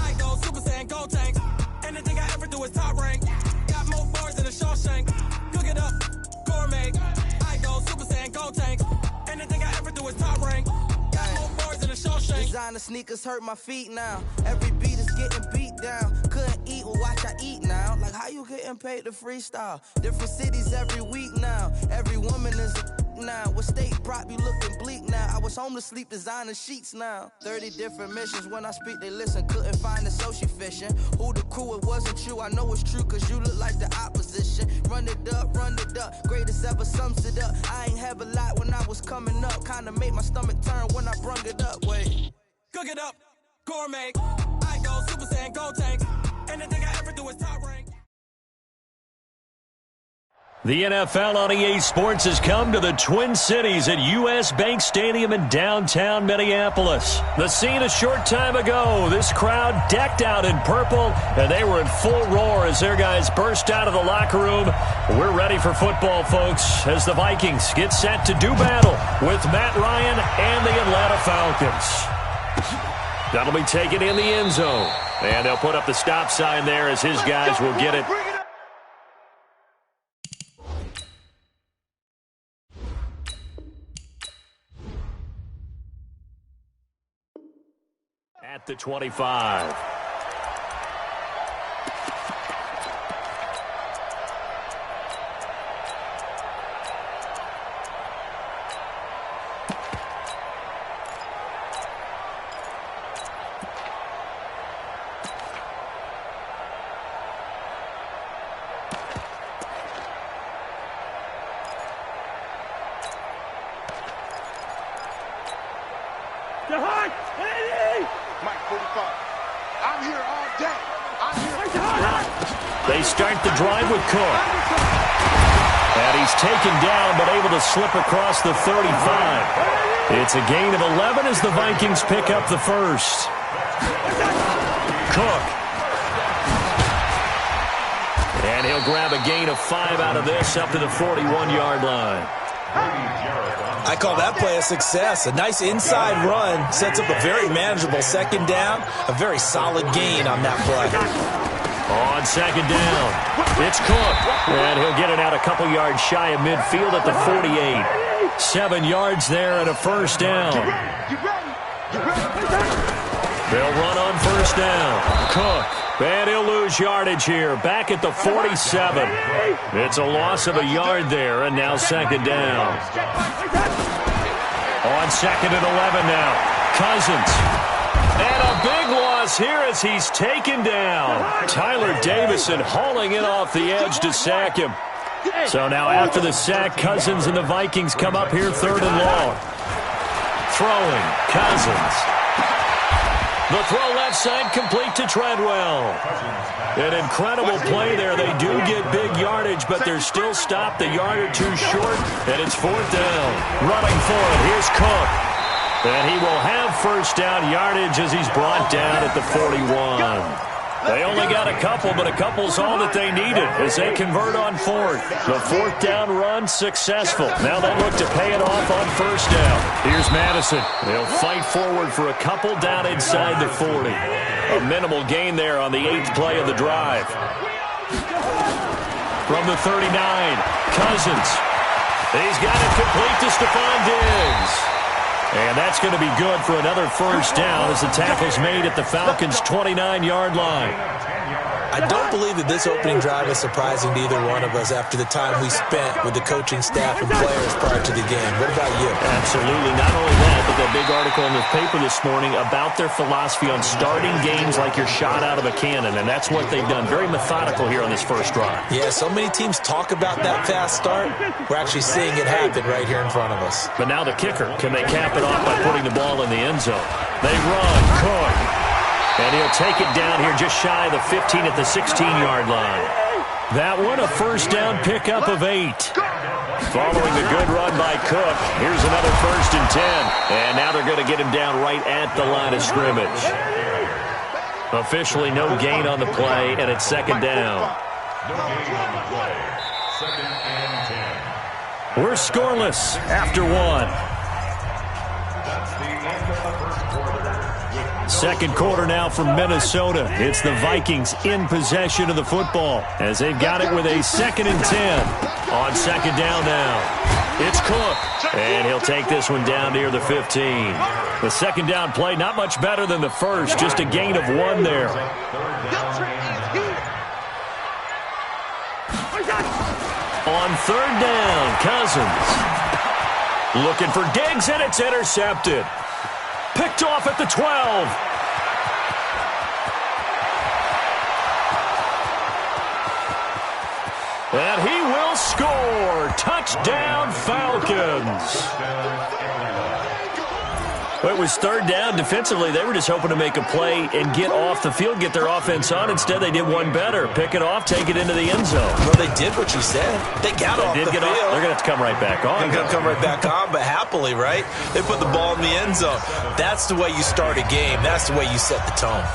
I go Super Saiyan, gold tank. Anything I ever do is top rank. Got more bars than a Shawshank. Cook it up, gourmet. I go Super Saiyan, gold tank. Anything I ever do is top rank. Got more bars than a Shawshank. Designer sneakers hurt my feet now. Every beat is getting beat down. Couldn't eat, well watch I eat now. Like how you getting paid to freestyle? Different cities every week now. Every woman is a now. With state prop, you looking bleak now. I was home to sleep, designing sheets now. 30 different missions. When I speak, they listen. Couldn't find the social fishing. Who the crew, it wasn't you. I know it's true, cause you look like the opposition. Run it up, greatest ever sums it up. I ain't have a lot when I was coming up. Kinda made my stomach turn when I brung it up. Wait. Cook it up, gourmet. I go Super Saiyan, go tank. Anything I ever do is top rank. The NFL on EA Sports has come to the Twin Cities at U.S. Bank Stadium in downtown Minneapolis. The scene a short time ago, this crowd decked out in purple, and they were in full roar as their guys burst out of the locker room. We're ready for football, folks, as the Vikings get set to do battle with Matt Ryan and the Atlanta Falcons. That'll be taken in the end zone, and they'll put up the stop sign there as his guys will get it. At the 25. They start the drive with Cook. And he's taken down but able to slip across the 35. It's a gain of 11 as the Vikings pick up the first. Cook. And he'll grab a gain of 5 out of this up to the 41-yard line. I call that play a success. A nice inside run sets up a very manageable second down. A very solid gain on that play. On second down, it's Cook. And he'll get it out a couple yards shy of midfield at the 48. 7 yards there and a first down. They'll run on first down. Cook. And he'll lose yardage here. Back at the 47. It's a loss of a yard there, and now second down. On second and 11 now. Cousins. And a big loss here as he's taken down. Tyler Davison hauling in off the edge to sack him. So now after the sack, Cousins and the Vikings come up here third and long. Throwing, Cousins. The throw left side complete to Treadwell. An incredible play there. They do get big yardage, but they're still stopped a yard or two short, and it's fourth down. Running for it, here's Cook. And he will have first down yardage as he's brought down at the 41. They only got a couple, but a couple's all that they needed as they convert on fourth. The fourth down run successful. Now they look to pay it off on first down. Here's Madison. They'll fight forward for a couple down inside the 40. A minimal gain there on the 8th play of the drive. From the 39, Cousins. He's got it complete to Stephon Diggs. And that's going to be good for another first down as the tackle's made at the Falcons' 29-yard line. I don't believe that this opening drive is surprising to either one of us after the time we spent with the coaching staff and players prior to the game. What about you? Absolutely. Not only that, but that big article in the paper this morning about their philosophy on starting games like you're shot out of a cannon, and that's what they've done. Very methodical here on this first drive. Yeah, so many teams talk about that fast start. We're actually seeing it happen right here in front of us. But now the kicker. Can they cap it off by putting the ball in the end zone? They run. Cook. And he'll take it down here just shy of the 15 at the 16-yard line. That one, a first down pickup of 8. Following the good run by Cook, here's another first and 10. And now they're going to get him down right at the line of scrimmage. Officially no gain on the play, and it's second down. No gain on the play. Second and 10. We're scoreless after one. That's the end of the first quarter. Second quarter now from Minnesota. It's the Vikings in possession of the football as they've got it with a second and 10. On second down now. It's Cook. And he'll take this one down near the 15. The second down play not much better than the first. Just a gain of 1 there. On third down, Cousins. Looking for Diggs, and it's intercepted. Picked off at the 12. And he will score. Touchdown, Falcons. Well, it was third down. Defensively, they were just hoping to make a play and get off the field, get their offense on. Instead, they did one better. Pick it off, take it into the end zone. Well, they did what you said. They got off the field. They're going to have to come right back on. They're going to come right back on, but happily, right? They put the ball in the end zone. That's the way you start a game. That's the way you set the tone.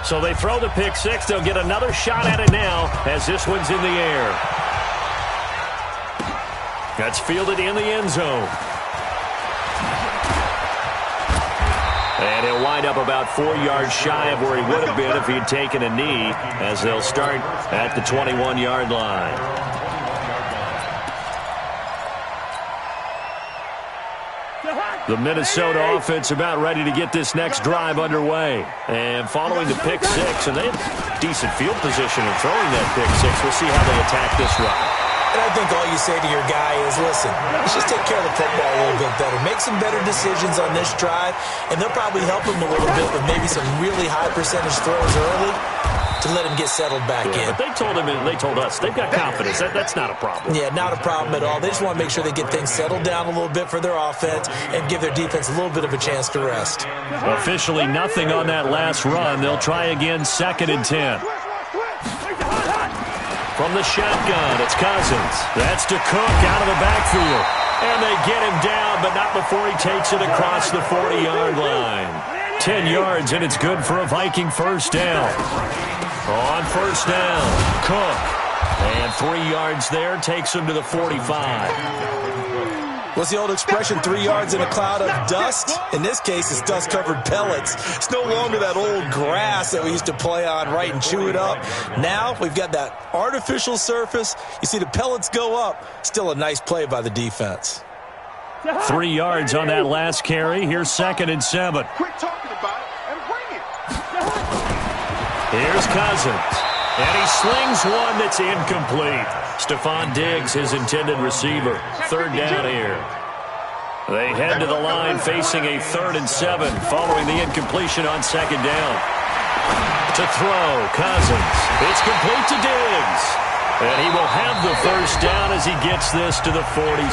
So they throw the pick six. They'll get another shot at it now as this one's in the air. That's fielded in the end zone. And he'll wind up about 4 yards shy of where he would have been if he had taken a knee, as they'll start at the 21-yard line. The Minnesota offense about ready to get this next drive underway. And following the pick six, and they have decent field position in throwing that pick six. We'll see how they attack this drive. And I think all you say to your guy is, listen, let's just take care of the football a little bit better. Make some better decisions on this drive, and they'll probably help him a little bit with maybe some really high percentage throws early to let him get settled back in. But they told him, and they told us, they've got confidence. That's not a problem. Yeah, not a problem at all. They just want to make sure they get things settled down a little bit for their offense and give their defense a little bit of a chance to rest. Officially nothing on that last run. They'll try again, 2nd and 10. From the shotgun, it's Cousins. That's to Cook out of the backfield. And they get him down, but not before he takes it across the 40-yard line. 10 yards, and it's good for a Viking first down. On first down, Cook. And 3 yards there takes him to the 45. What's the old expression, 3 yards in a cloud of dust? In this case, it's dust-covered pellets. It's no longer that old grass that we used to play on, right, and chew it up. Now we've got that artificial surface. You see the pellets go up. Still a nice play by the defense. 3 yards on that last carry. Here's 2nd and 7. Quit talking about it and bring it. Here's Cousins. And he slings one that's incomplete. Stephon Diggs, his intended receiver. 3rd down here. They head to the line facing a 3rd and 7 following the incompletion on 2nd down. To throw, Cousins. It's complete to Diggs. And he will have the first down as he gets this to the 47.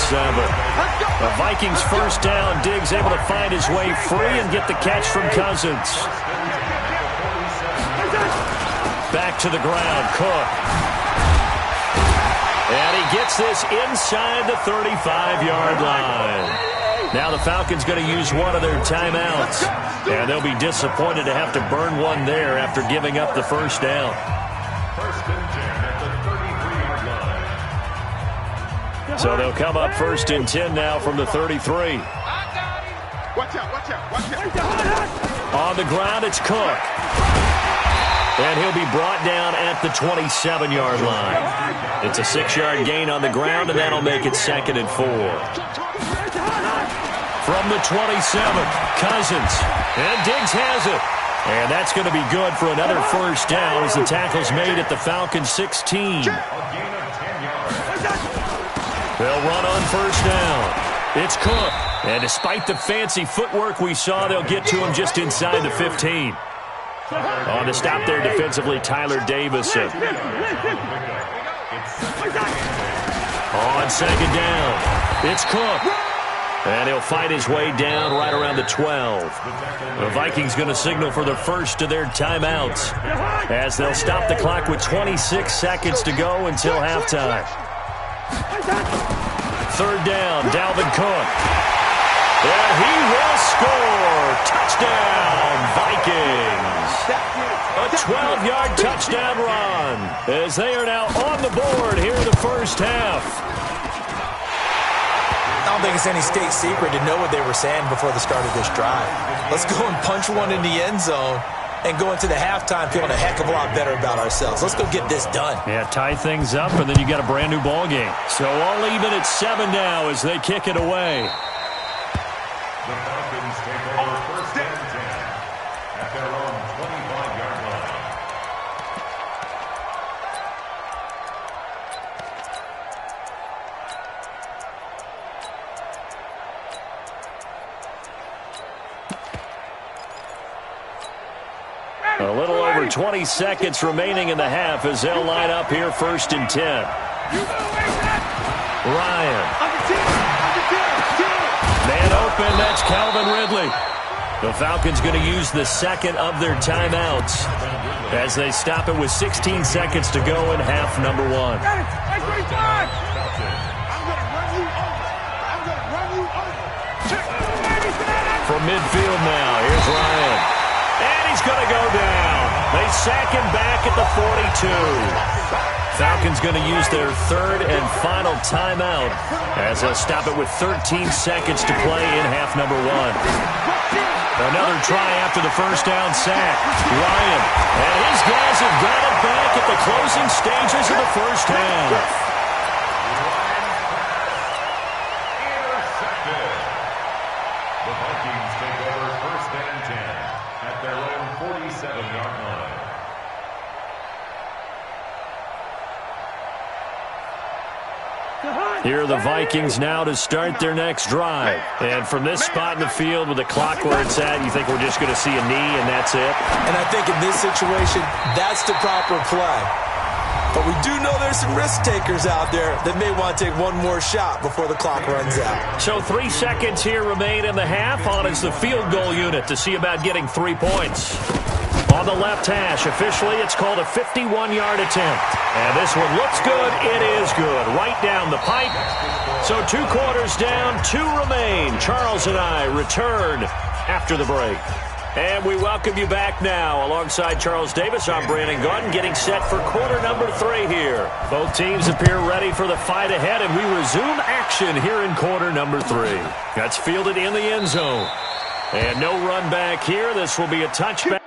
The Vikings first down. Diggs able to find his way free and get the catch from Cousins. Back to the ground, Cook. And he gets this inside the 35-yard line. Now the Falcons going to use one of their timeouts. And they'll be disappointed to have to burn one there after giving up the first down. 1st and 10 at the 33-yard line. So they'll come up 1st and 10 now from the 33. Watch out, watch out, watch out. On the ground, it's Cook. And he'll be brought down at the 27-yard line. It's a 6-yard gain on the ground, and that'll make it 2nd and 4. From the 27, Cousins. And Diggs has it. And that's going to be good for another first down as the tackle's made at the Falcons' 16. They'll run on first down. It's Cook. And despite the fancy footwork we saw, they'll get to him just inside the 15. On the stop there defensively, Tyler Davison. On 2nd down, it's Cook. And he'll fight his way down right around the 12. The Vikings going to signal for the first of their timeouts as they'll stop the clock with 26 seconds to go until halftime. 3rd down, Dalvin Cook. And he will score. Touchdown, Vikings. A 12-yard touchdown run as they are now on the board here in the first half. I don't think it's any state secret to know what they were saying before the start of this drive. Let's go and punch one in the end zone and go into the halftime feeling a heck of a lot better about ourselves. Let's go get this done. Yeah, tie things up, and then you got a brand new ball game. So all even at 7 now as they kick it away. The Falcons take over 1st and 10 at their own 25-yard line. A little over 20 seconds remaining in the half as they'll line up here 1st and 10. Ryan. Man open, that's Calvin Ridley. The Falcons going to use the second of their timeouts as they stop it with 16 seconds to go in half number 1. From midfield now, here's Ryan. And he's going to go down. They sack him back at the 42. Falcons going to use their third and final timeout as they'll stop it with 13 seconds to play in half number 1. Another try after the first down sack. Ryan. And his guys have got it back at the closing stages of the first half. The Vikings take over 1st and 10 at their own 47-yard line. Here are the Vikings now to start their next drive. And from this spot in the field with the clock where it's at, you think we're just going to see a knee and that's it? And I think in this situation, that's the proper play. But we do know there's some risk takers out there that may want to take one more shot before the clock runs out. So 3 seconds here remain in the half. On is the field goal unit to see about getting 3 points. On the left hash, officially it's called a 51-yard attempt. And this one looks good. It is good. Right down the pipe. So 2 quarters down, 2 remain. Charles and I return after the break. And we welcome you back now. Alongside Charles Davis, I'm Brandon Gordon, getting set for quarter number 3 here. Both teams appear ready for the fight ahead, and we resume action here in quarter number 3. That's fielded in the end zone. And no run back here. This will be a touchback.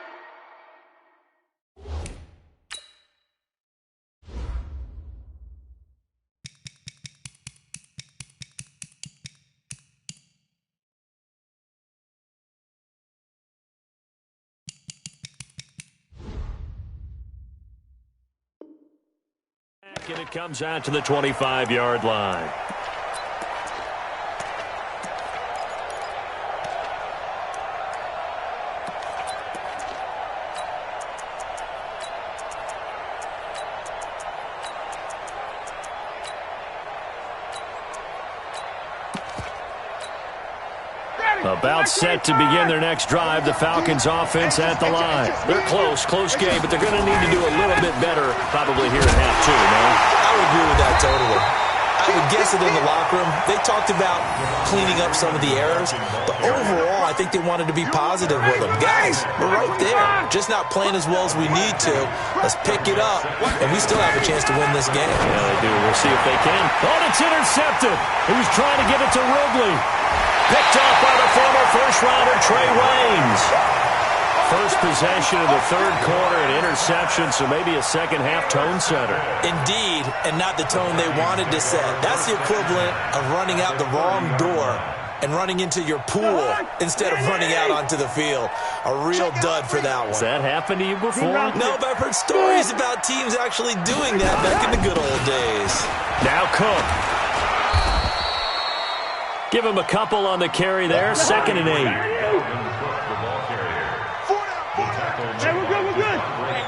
And it comes out to the 25-yard line. About set to begin their next drive, the Falcons offense at the line. They're close game, but they're going to need to do a little bit better probably here in half 2, no? I would agree with that totally. I would guess that in the locker room, they talked about cleaning up some of the errors, but overall, I think they wanted to be positive with them. Guys, we're right there, just not playing as well as we need to. Let's pick it up, and we still have a chance to win this game. Yeah, they do. We'll see if they can. Oh, it's intercepted. He was trying to get it to Ridley. Picked off by the former first-rounder Trey Waynes. First possession of the third quarter, an interception, so maybe a second-half tone setter. Indeed, and not the tone they wanted to set. That's the equivalent of running out the wrong door and running into your pool instead of running out onto the field. A real dud for that one. Has that happened to you before? No, but I've heard stories about teams actually doing that back in the good old days. Now Cook. Give him a couple on the carry there. 2nd and 8. Hey, we're good.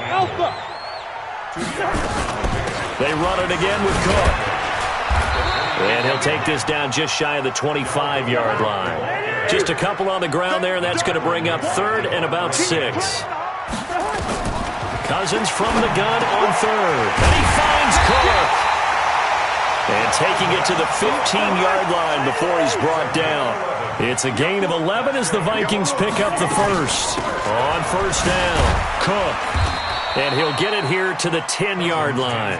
Alpha. They run it again with Cook. And he'll take this down just shy of the 25-yard line. Just a couple on the ground there, and that's going to bring up 3rd and about 6. Cousins from the gun on 3rd. And he finds Cook. And taking it to the 15-yard line before he's brought down. It's a gain of 11 as the Vikings pick up the first. On first down, Cook. And he'll get it here to the 10-yard line.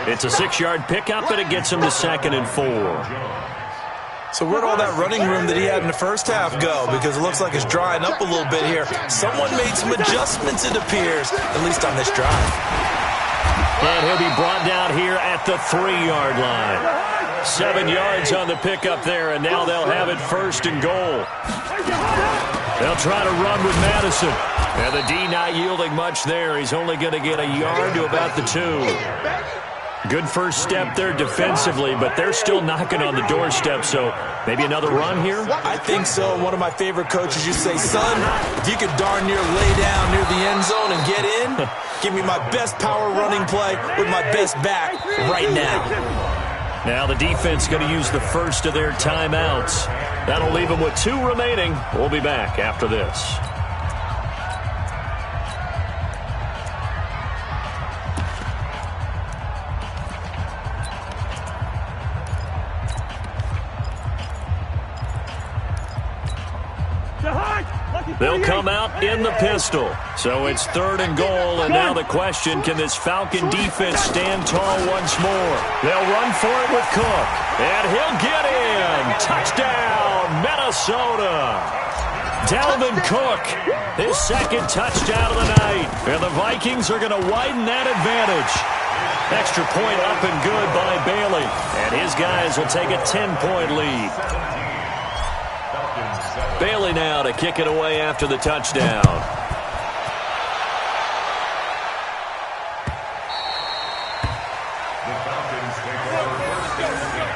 It's a 6-yard pickup, and it gets him to 2nd and 4. So where'd all that running room that he had in the first half go? Because it looks like it's drying up a little bit here. Someone made some adjustments, it appears, at least on this drive. And he'll be brought down here at the 3-yard line. 7 yards on the pickup there, and now they'll have it 1st and goal. They'll try to run with Madison. And the D not yielding much there. He's only going to get a yard to about the 2. Good first step there defensively, but they're still knocking on the doorstep, so maybe another run here? I think so. One of my favorite coaches used to say, son, if you could darn near lay down near the end zone and get in, give me my best power running play with my best back right now. Now the defense going to use the first of their timeouts. That'll leave them with 2 remaining. We'll be back after this. They'll come out in the pistol. So it's 3rd and goal, and now the question, can this Falcon defense stand tall once more? They'll run for it with Cook, and he'll get in. Touchdown, Minnesota. Dalvin Cook, his 2nd touchdown of the night. And the Vikings are going to widen that advantage. Extra point up and good by Bailey. And his guys will take a 10-point lead. Bailey now to kick it away after the touchdown. The Falcons take over first and 10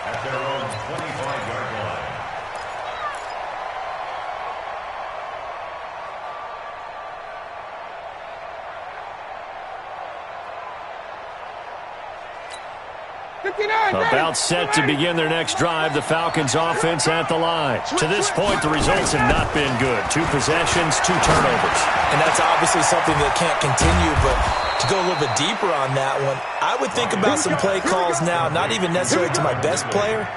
at their own 25-yard line. About set to begin their next drive, the Falcons offense at the line. To this point, the results have not been good. 2 possessions, 2 turnovers. And that's obviously something that can't continue, but to go a little bit deeper on that one, I would think about some play calls now, not even necessarily to my best player,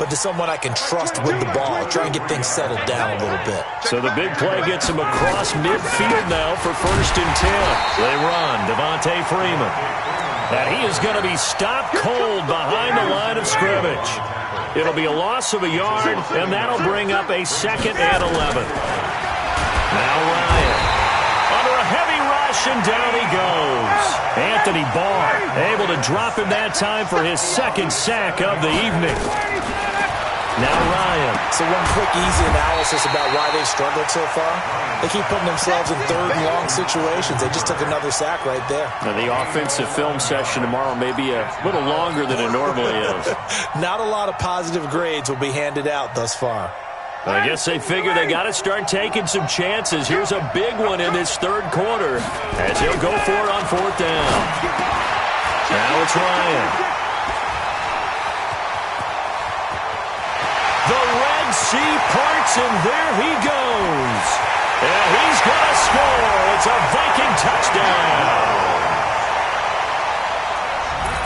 but to someone I can trust with the ball, try and get things settled down a little bit. So the big play gets him across midfield now for 1st and 10. They run, Devontae Freeman. And he is going to be stopped cold behind the line of scrimmage. It'll be a loss of a yard, and that'll bring up a 2nd and 11. Now Ryan. Under a heavy rush, and down he goes. Anthony Barr able to drop him that time for his 2nd sack of the evening. Now Ryan. So one quick, easy analysis about why they've struggled so far. They keep putting themselves in 3rd and long situations. They just took another sack right there. Now the offensive film session tomorrow may be a little longer than it normally is. Not a lot of positive grades will be handed out thus far. I guess they figure they got to start taking some chances. Here's a big one in this 3rd quarter as he'll go for it on 4th down. Now it's Ryan. The Red Sea parts, and there he goes. And he's going to score. It's a Viking touchdown.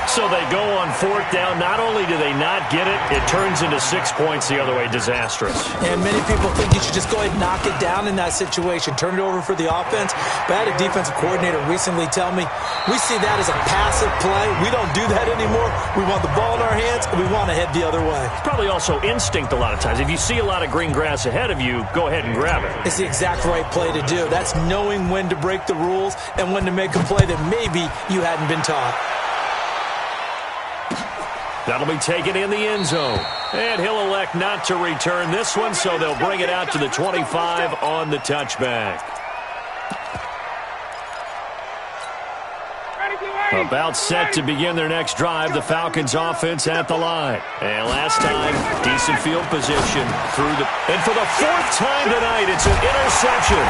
So they go on 4th down. Not only do they not get it, it turns into 6 points the other way. Disastrous. And many people think you should just go ahead and knock it down in that situation. Turn it over for the offense. But I had a defensive coordinator recently tell me, we see that as a passive play. We don't do that anymore. We want the ball in our hands, and we want to head the other way. It's probably also instinct a lot of times. If you see a lot of green grass ahead of you, go ahead and grab it. It's the exact right play to do. That's knowing when to break the rules and when to make a play that maybe you hadn't been taught. That'll be taken in the end zone. And he'll elect not to return this one, so they'll bring it out to the 25 on the touchback. About set to begin their next drive, the Falcons offense at the line. And last time, decent field position through the... And for the 4th time tonight, it's an interception.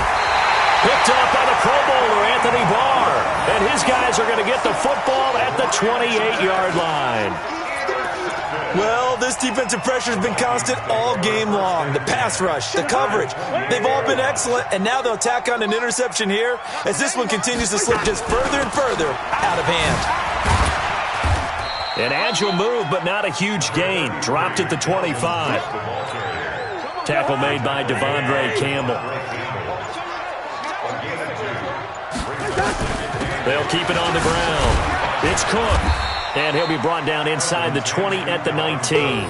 Picked up by the Pro Bowler, Anthony Barr. And his guys are going to get the football at the 28-yard line. Well, this defensive pressure has been constant all game long. The pass rush, the coverage, they've all been excellent, and now they'll tack on an interception here as this one continues to slip just further and further out of hand. An agile move, but not a huge gain. Dropped at the 25. Tackle made by Devondre Campbell. They'll keep it on the ground. It's Cook. And he'll be brought down inside the 20 at the 19.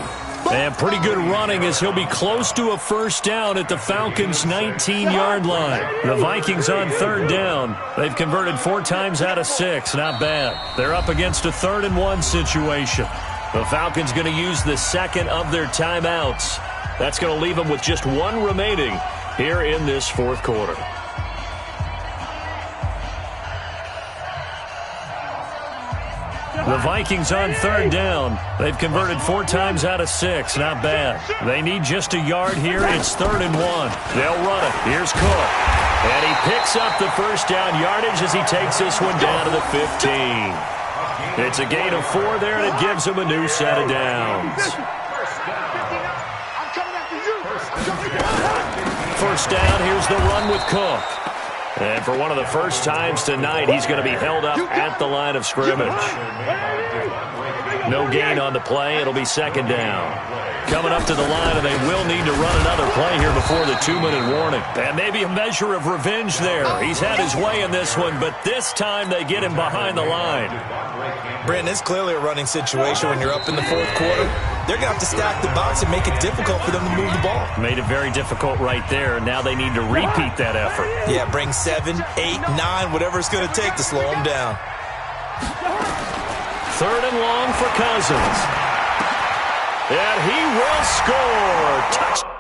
And pretty good running as he'll be close to a 1st down at the Falcons' 19-yard line. The Vikings on 3rd down. They've converted 4 times out of 6. Not bad. They're up against a 3rd and 1 situation. The Falcons going to use the 2nd of their timeouts. That's going to leave them with just 1 remaining here in this 4th quarter. The Vikings on third down. They've converted 4 times out of 6. Not bad. They need just a yard here. It's 3rd and 1. They'll run it. Here's Cook. And he picks up the first down yardage as he takes this one down to the 15. It's a gain of 4 there, and it gives him a new set of downs. First down, here's the run with Cook. And for one of the first times tonight, he's going to be held up at the line of scrimmage. No gain on the play. It'll be 2nd down. Coming up to the line, and they will need to run another play here before the 2-minute warning. And maybe a measure of revenge there. He's had his way in this one, but this time they get him behind the line. Brandon, it's clearly a running situation when you're up in the 4th quarter. They're going to have to stack the box and make it difficult for them to move the ball. Made it very difficult right there. Now they need to repeat that effort. Yeah, bring 7, 8, 9, whatever it's going to take to slow them down. 3rd and long for Cousins. And he will score. Touchdown.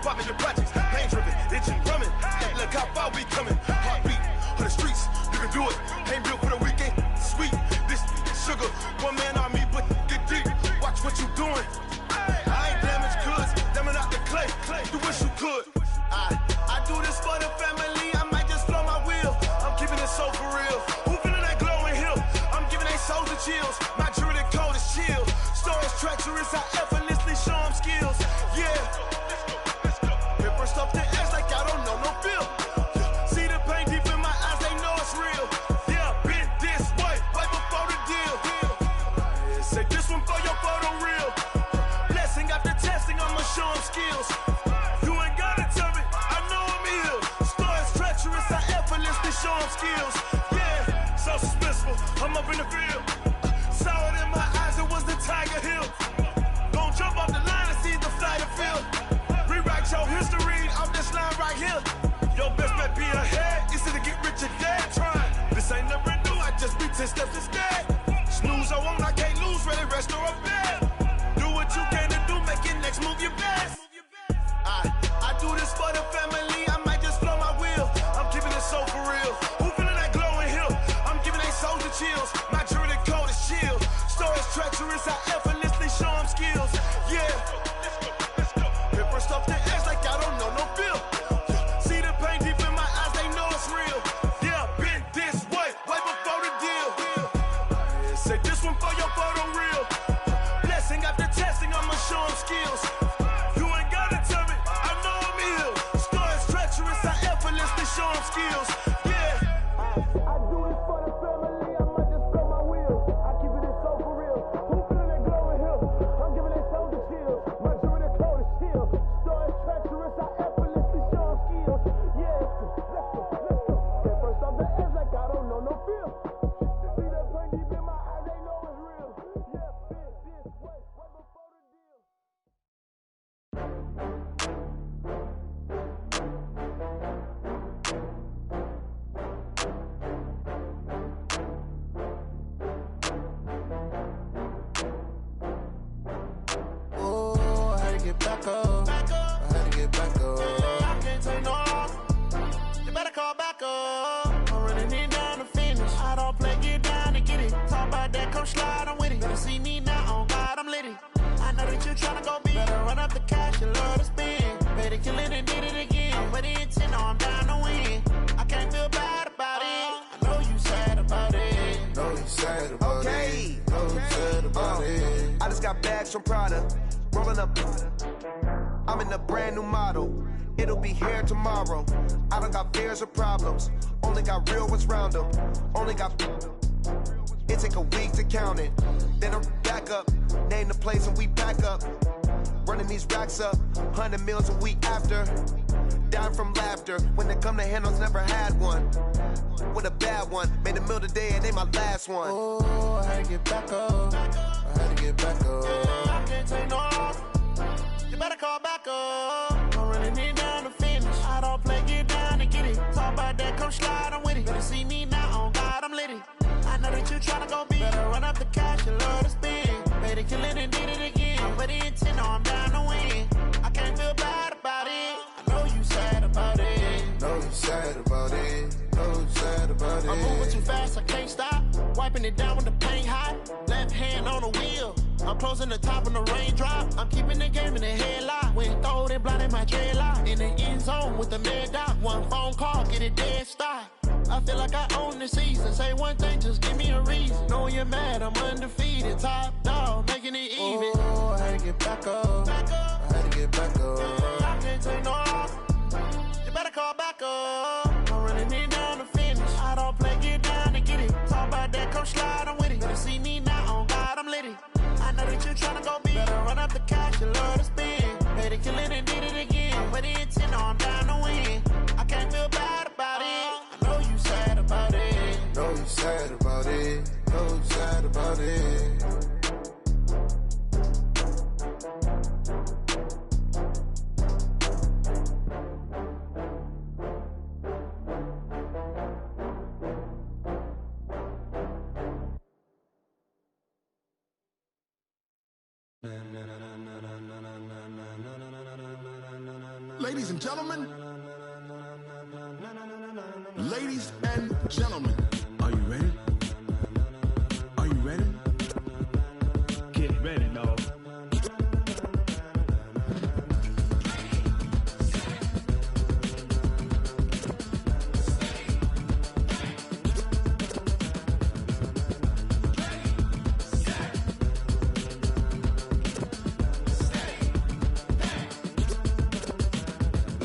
department of projects. Pain driven, itching, drumming. Hey, look how far we coming. Heartbeat on the streets, you can do it. Ain't built for the weekend. Sweet, this sugar, one man army, but get deep. Watch what you doing. I ain't damaged goods, damn out the clay. You wish you could. I do this for the family. I might just blow my wheel. I'm keeping it so for real. Who feeling that glowing hill? I'm giving they souls the chills. My jewelry cold is chill. Stories treacherous, I effortlessly show them skills. Yeah. Paper stuff the edge like I don't know no feel. See the pain deep in my eyes, they know it's real. Yeah, been this way, right before the deal. Say this one for your photo real. Blessing after testing, I'ma show them skills. You ain't gotta tell me, I know I'm ill. Stories treacherous, I effortlessly show them skills. Yeah, so suspenseful, I'm up in the field. Saw it in my eyes, it was the Tiger Hill. Gon' jump off the line and see the flight of field. Rewrite your history off this line right here. Your best bet be ahead, easy to get rich or dead trying. This ain't never new, I just be 10 steps instead. Snooze I won't, I can't lose, ready, rest or a bed. Do what you can to do, make your next move your best. I do this for the family, I might just blow my wheel. I'm keeping it so for real. Who feeling that glowing hill? I'm giving they souls the chills. My jewelry cold is chill. Stories treacherous, I effortlessly show them skills. Yeah. Paper stuff the edge like I don't know no feel. See the pain deep in my eyes, they know it's real. Yeah, been this way, way before the deal. Say this one for your photo real. Blessing after testing, I'ma show them skills. You ain't gotta tell me, I know I'm ill. Stories treacherous, I effortlessly show them skills. Yeah. I do this for the family, I might just blow my wheel. I keep it so for real. Who feeling that glowing hill? I'm giving they souls the chills. My jewelry cold is chill. Stories treacherous, I effortlessly show them skills. Yeah, let's go. Get first off the edge like I don't know no feel. See that pain deep in my eyes, they know it's real. Yeah, been this way, right before the deal. Oh, I had to get back up. I had to get back up. I can't take no loss. You better call back up. I'm running it down to finish. I don't play, get down to get it. Talk about that, come slide, I'm with it. Better see me now, on God, I'm lit it. I know that you tryna go big. Better run up the cash, you love to spend. Better kill it and did it again. But the intent, no, I'm down to win. I can't feel bad about it. I know you sad about it. Know you sad about it. Know you sad about it. I just got bags from Prada. Rolling up. I'm in a brand new model. It'll be here tomorrow. I don't got fears or problems. Only got real ones round them. Only got. It take a week to count it. Then I'm back up. Name the place and we back up. Running these racks up. 100 meals a week after. Down from laughter. When they come to handles, never had one. With a bad one. Made a meal today and they my last one. Oh, I had to get back up. I had to get back up. I can't take no loss. You better call back up. I'm running it down to finish. I don't play, get down to get it. Talk about that, come slide, I'm with it. Better see me now, on God, I'm lit it. I know that you tryna go big. Better run up the cash, you love to spend. Better kill it and did it again. But the intent, no, I'm down to win. I can't feel bad about it. I know you sad about it. Know you sad about it. Know you sad about it. I'm moving too fast, I can't stop. Wiping it down with the paint hot. Left hand on the wheel. I'm closing the top on the raindrop. I'm keeping the game in the headlock. When throwed and blinded my dreadlock. In the end zone with the mad dot. One phone call, get it dead stop. I feel like I own the season. Say one thing, just give me a reason. Knowing you're mad, I'm undefeated. Top dog, making it even. Oh, I had to get back up. I had to get back up. I can't take no loss. You better call back up. I'm running it down to finish. I don't play, get down to get it. Talk about that, come slide, I'm with it. Better see me now, on God, I'm lit it. I know that you tryna go big. Better run up the cash, you love to spend. Better kill it and did it again. But the intent, no, I'm down to win. I can't feel bad about it. I know you sad about it. Know you sad about it. Know you sad about it. Ladies and gentlemen. Ladies and gentlemen. Are you ready? Are you ready? Get ready, dog.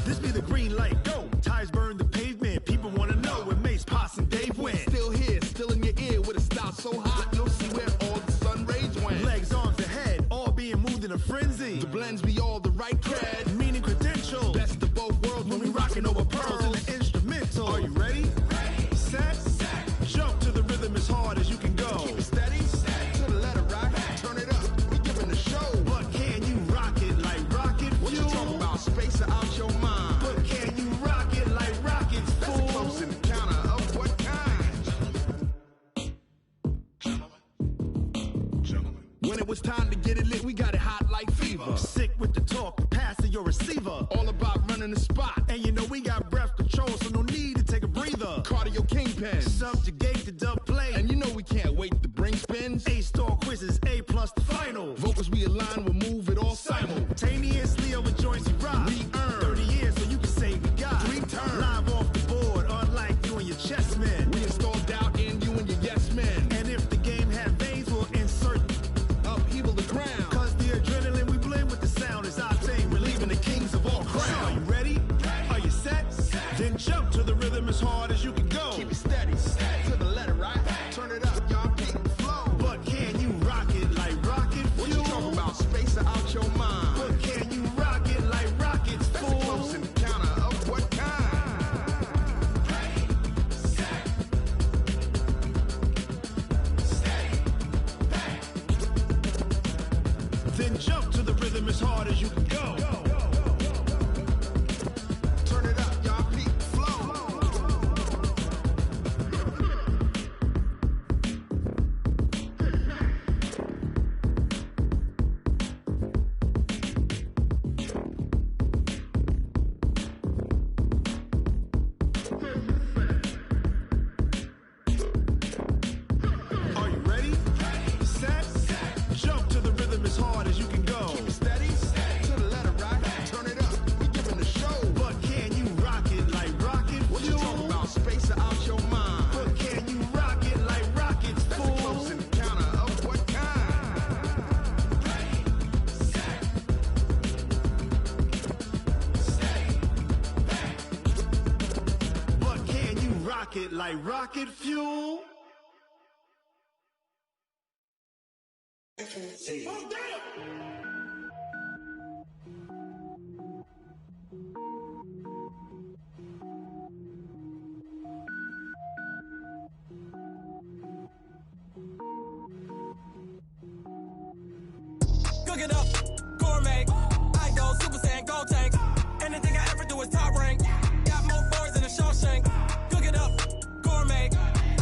This be the green light, go. Tires burn the pavement. People want to know where Mace, Poss, and Dave went. Still here, still in your ear with a style so hot, you'll see where all the sun rays went. Legs, arms, and head, all being moved in a frenzy. The blends be all the right cred, meaning credentials. Best of both worlds when we rockin' over pearls in the instrumental. Are you ready? Set, jump to the rhythm as hard as you can go. Keep it steady, to the letter rock, turn it up, we giving the show. But can you rock it like rocket fuel? What you talking about, space or out your mind? But can you rock it like rockets, fool? That's a close encounter of what kind? Gentlemen. When it was time to get it lit, we got it hot like fever. Sick with the talk, passing your receiver. All about running the spot. And you know we got breath control, so no need to take a breather. Cardio kingpin, subjugate the dub play. And you know we can't wait to bring spins. A-star quizzes, A+ the final. Vocals we align, we'll move it all simultaneously over joints we rock. We earn 30 years, so you can say we got 3 turns. Live off the board, unlike you and your chess men. We install doubt in you and your yes men. And if the game had veins, we'll insert upheaval the ground. Cause the adrenaline we blend with the sound is our thing. We're leaving the kings of all crowns. So are you ready? Are you set? Then jump to the rhythm as hard as you can go. Keep it steady, to the letter right. Turn it up, y'all keep it flow. But can you rock it like rocket fuel? What you talking about, space or out your mind? But can you rock it like rockets, fool? That's a close encounter of what kind? Then jump to the rhythm as hard as you can go. Turn it up, y'all peak flow. Are you ready? Set, jump to the rhythm as hard as you can go. Keep it steady, to the letter right. Turn it up, we giving the show. But can you rock it like rocket fuel? What you talking about, space or out your mind? But can you rock it like rockets, fool? That's a close encounter of what kind? But can you rock it like rocket fuel? Cook it up, gourmet. I go Super Saiyan, gold tank. Anything I ever do is top rank. Got more boys than a Shawshank. Cook it up, gourmet.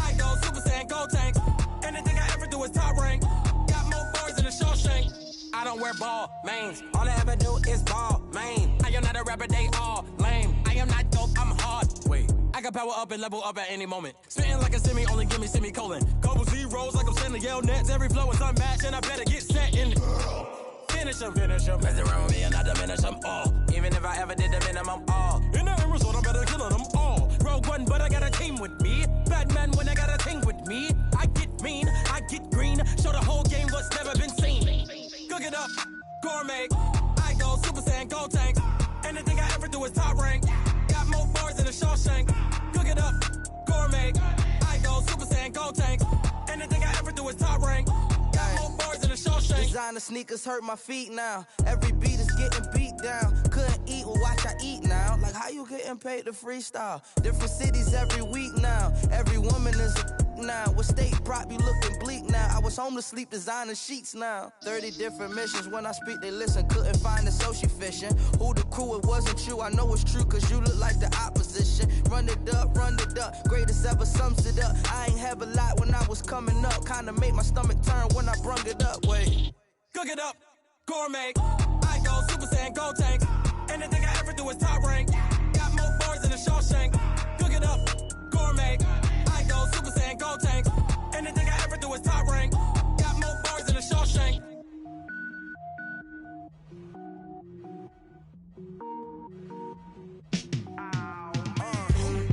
I go Super Saiyan, gold tank. Anything I ever do is top rank. Got more boys than a Shawshank. I don't wear ball mains. All I ever do is ball main. I am not a rapper, they all lame. I am not dope, I'm hard. Wait, I can power up and level up at any moment. Spitting like a semi, only give me semicolon. Couple zeros like I'm sending yell nets. Every flow is unmatched and I better get set in. Finish them, mess around with me and I diminish them all. Even if I ever did the minimum all. In the end result, I'm better killing them all. Rogue One, but I got a team with me. Batman when I got a thing with me. I get mean, I get green. Show the whole game what's never been seen. Cook it up, gourmet. I go Super Saiyan, gold tank. Anything I ever do is top rank. Got more bars than a Shawshank. Cook it up, gourmet. I go Super Saiyan, gold tank. Anything I ever do is top rank. Got more bars than a Shawshank. Designer sneakers hurt my feet now. Every beat is getting beat down. Couldn't eat, well watch I eat now. Like how you getting paid to freestyle? Different cities every week now. Every woman is a now. What state prop you looking bleak now? I was home to sleep designer sheets now. 30 different missions. When I speak they listen. Couldn't find the social fishing. Who the crew, it wasn't you. I know it's true cause you look like the opposition. Run it up, greatest ever sums it up. I ain't have a lot when I was coming up. Kinda made my stomach turn when I brung it up. Wait. Cook it up, gourmet. I go Super Saiyan, gold tank. Anything I ever do is top rank. Got more bars than a Shawshank. Cook it up, gourmet. I go Super Saiyan, gold tanks. Anything I ever do is top rank. Got more bars than a Shawshank.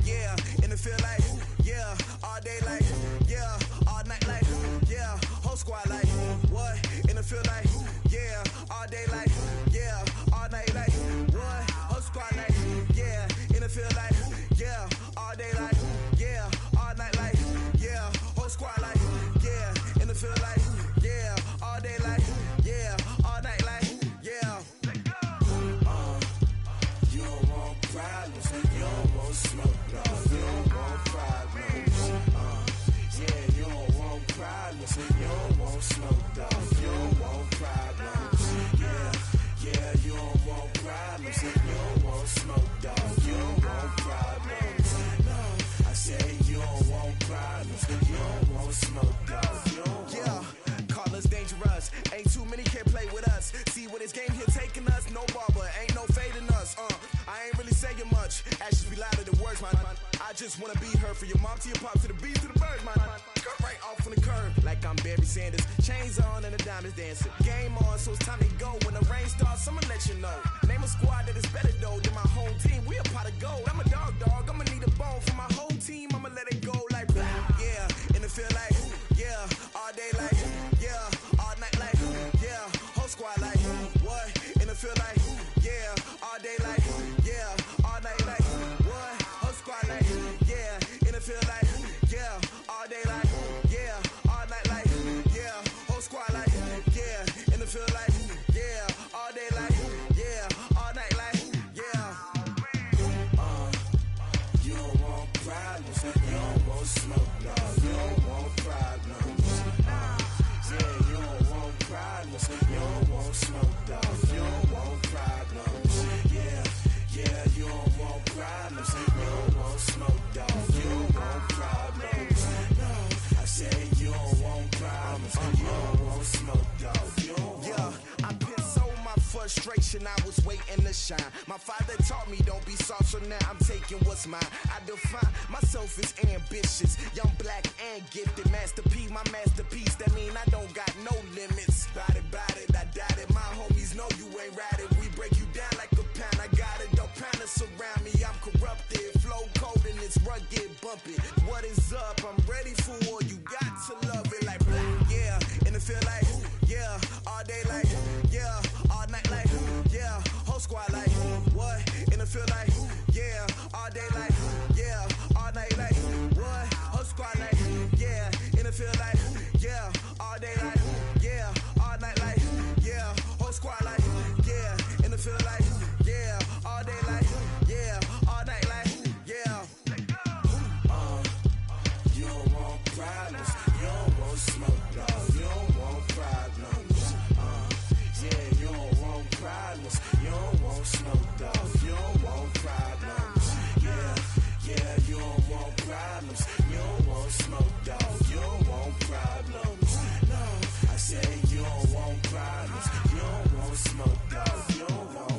Yeah, and it feel like, yeah, all day like, yeah, all night like, yeah, whole squad like, what? And it feel like, yeah, all day like, yeah, all night like, what? Whole squad like, yeah, and it feel like, yeah, all day like, yeah, all night like, yeah, whole squad like, yeah, and it feel like, yeah, all day like, yeah, all night like, yeah. You don't want problems, you don't want smoke, no, you don't want problems. Yeah, you don't want problems, you don't want smoke, dog, you don't want problems. Yeah, you don't want problems, you don't want smoke, dog, you don't want problems. No, I say you don't want problems, you don't want smoke, dog, you don't want. Yeah, call us dangerous, ain't too many can play with us. See where this game here taking us, no barber, ain't no fading us. I ain't really saying much, actions be louder than words, man. I just wanna be heard from your mom to your pop to the beat to the birds, man. Cut right off on the curb, like I'm Barry Sanders. Chains on and the diamonds dancing. Game on, so it's time to go. When the rain starts, I'ma let you know. Name a squad that is better though than my home team. We a pot of gold. I'm a dog, I'ma need a bone for my whole team. I'ma let it go like blah. Yeah, and it feel like, yeah, all day like, yeah, all night like, yeah, whole squad like, what? And it feel like, yeah, all day like, yeah, all night like, what? Whole squad like, yeah, and it feel like, yeah, all day like, yeah, all night like, yeah, whole squad like, yeah, and it feel like, yeah, all day like, yeah, all night like, yeah. You don't want problems, you don't want smoke, no, you don't want problems. Yeah, you don't want problems, you don't want smoke, dog, you don't want problems. Yeah, you don't want problems, you don't want smoke, dog, you don't want problems. No, I say you don't want problems, you don't want smoke, dog, you don't want. Yeah, I've been so my frustration, I was waiting to shine. My father taught me don't be soft, so now I'm taking what's mine. I define myself as ambitious, young, black, and gifted. Master P, my masterpiece, that mean I don't got no limits. Bout it, I doubt it. My homies know you ain't ratted. We break you down like a pound. I got it, don't panic surround me. I'm corrupted, flow cold and it's rugged, bumpy. What is up? I'm ready for war. You got to love it like black. Yeah, and it feel like, yeah, all day like, yeah, all night like, yeah, whole squad like, what? And it feel like, yeah, all day like, yeah, all night like, what? Whole squad like, yeah, and it feel like, yeah, all day like, yeah, all night like, yeah, whole squad like, yeah, and it feel like, yeah, all day like, yeah, all night like, yeah. You don't want problems, you don't want smoke, no, you don't want problems. Yeah, you don't want problems, you don't want smoke, dog, you don't want problems. Yeah, you don't want problems, you don't want smoke, dog, you don't want problems. No, I say you don't want problems, you don't want smoke, dog, you don't want.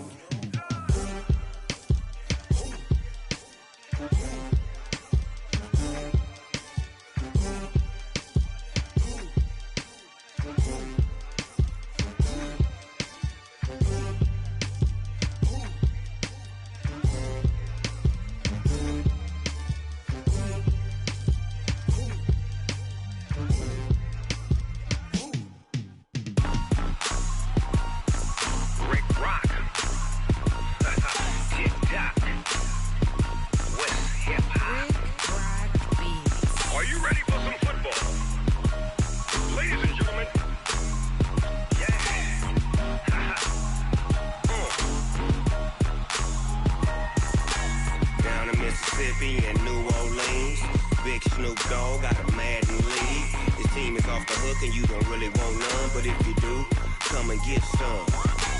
Rick Rock. TikTok. West Hip Hop. Are you ready for some football? Ladies and gentlemen. Yeah. Down in Mississippi and New Orleans, Big Snoop Dogg got a Madden league. His team is off the hook and you don't really want none, but if you do, come and get some.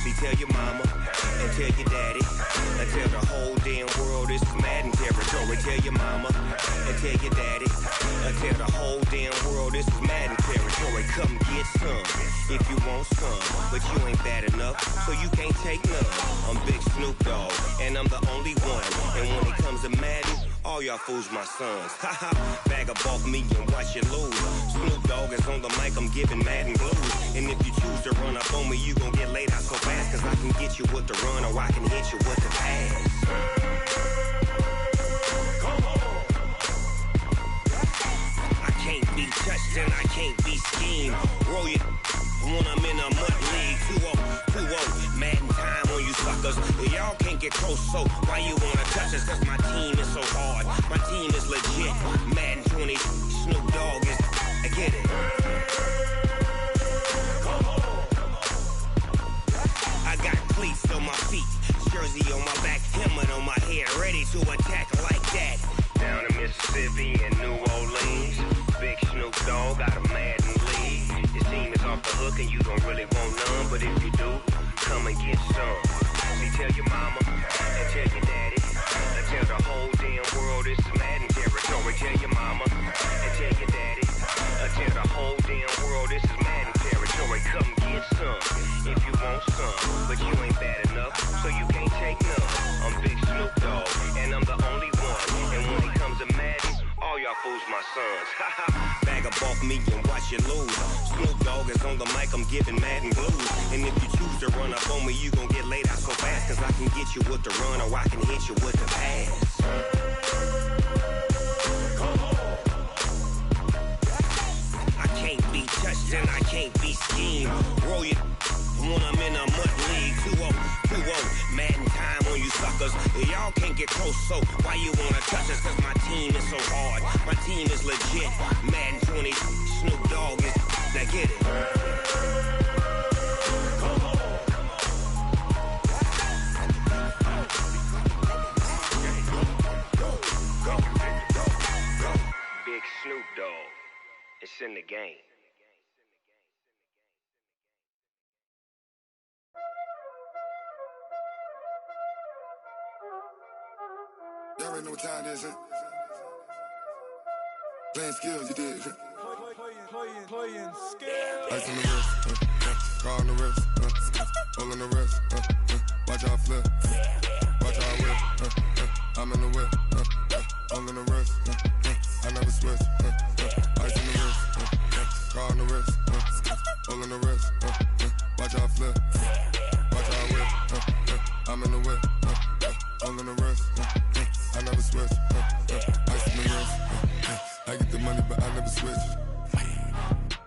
See, tell your mama and tell your daddy and tell the whole damn world this is Madden territory. Tell your mama and tell your daddy and tell the whole damn world this is Madden territory. territory, come get some. If you want some, but you ain't bad enough, so you can't take none. I'm Big Snoop Dogg, and I'm the only one. And when it comes to Madden, all y'all fools my sons. Haha, bag up off me and watch you lose. Snoop Dogg is on the mic, I'm giving Madden blues. And if you choose to run up on me, you gon' get laid out so fast. Cause I can get you with the run or I can hit you with the pass. I can't be touched and I can't be schemed. Roll you when I'm in a mud league. 2-0, Madden time on you suckers. Y'all can't get close, so why you wanna touch us? Cause my team is so hard, my team is legit. Madden 20, Snoop Dogg is, I get it. I got cleats on my feet, jersey on my back, helmet on my head, ready to attack like that. Down in Mississippi and New Orleans, Big Snoop Dogg got a Madden league. His team is off the hook and you don't really want none, but if you do, come and get some. See, tell your mama and tell your daddy, and tell the whole damn world it's Madden territory. Tell your mama and tell your daddy, and tell the whole damn world this is Madden territory. Come get some if you want some, but you ain't bad enough, so you can't take none. I'm Big Snoop Dogg, and I'm the only one. And when it comes to Madden, all y'all fools my sons. Bag up off me and watch you lose. Snoop Dogg is on the mic, I'm giving Madden blues. And if you choose to run up on me, you gon' get laid out so fast. Cause I can get you with the run or I can hit you with the pass. I can't be touched and I can't be schemed. Roll you when I'm in a mud league. 2-0, Madden time on you suckers. Y'all can't get close, so why you wanna touch us? Cause my team is so hard, my team is legit. Madden 20, Snoop Dogg is, now get it. Big Snoop Dogg, it's in the game. Y'all already know what time it is, huh? Playing skills, you did. Playing skills. Ice on the wrist, car on the wrist, hole on the wrist, watch out flip, watch out whip, I'm in the whip, hole in the wrist, I never switch, ice on the wrist, car on the wrist, hole in the wrist, watch out flip, watch out whip, I'm in the whip, hole in the wrist, I never switch, ice on the wrist, I get the money but I never switch.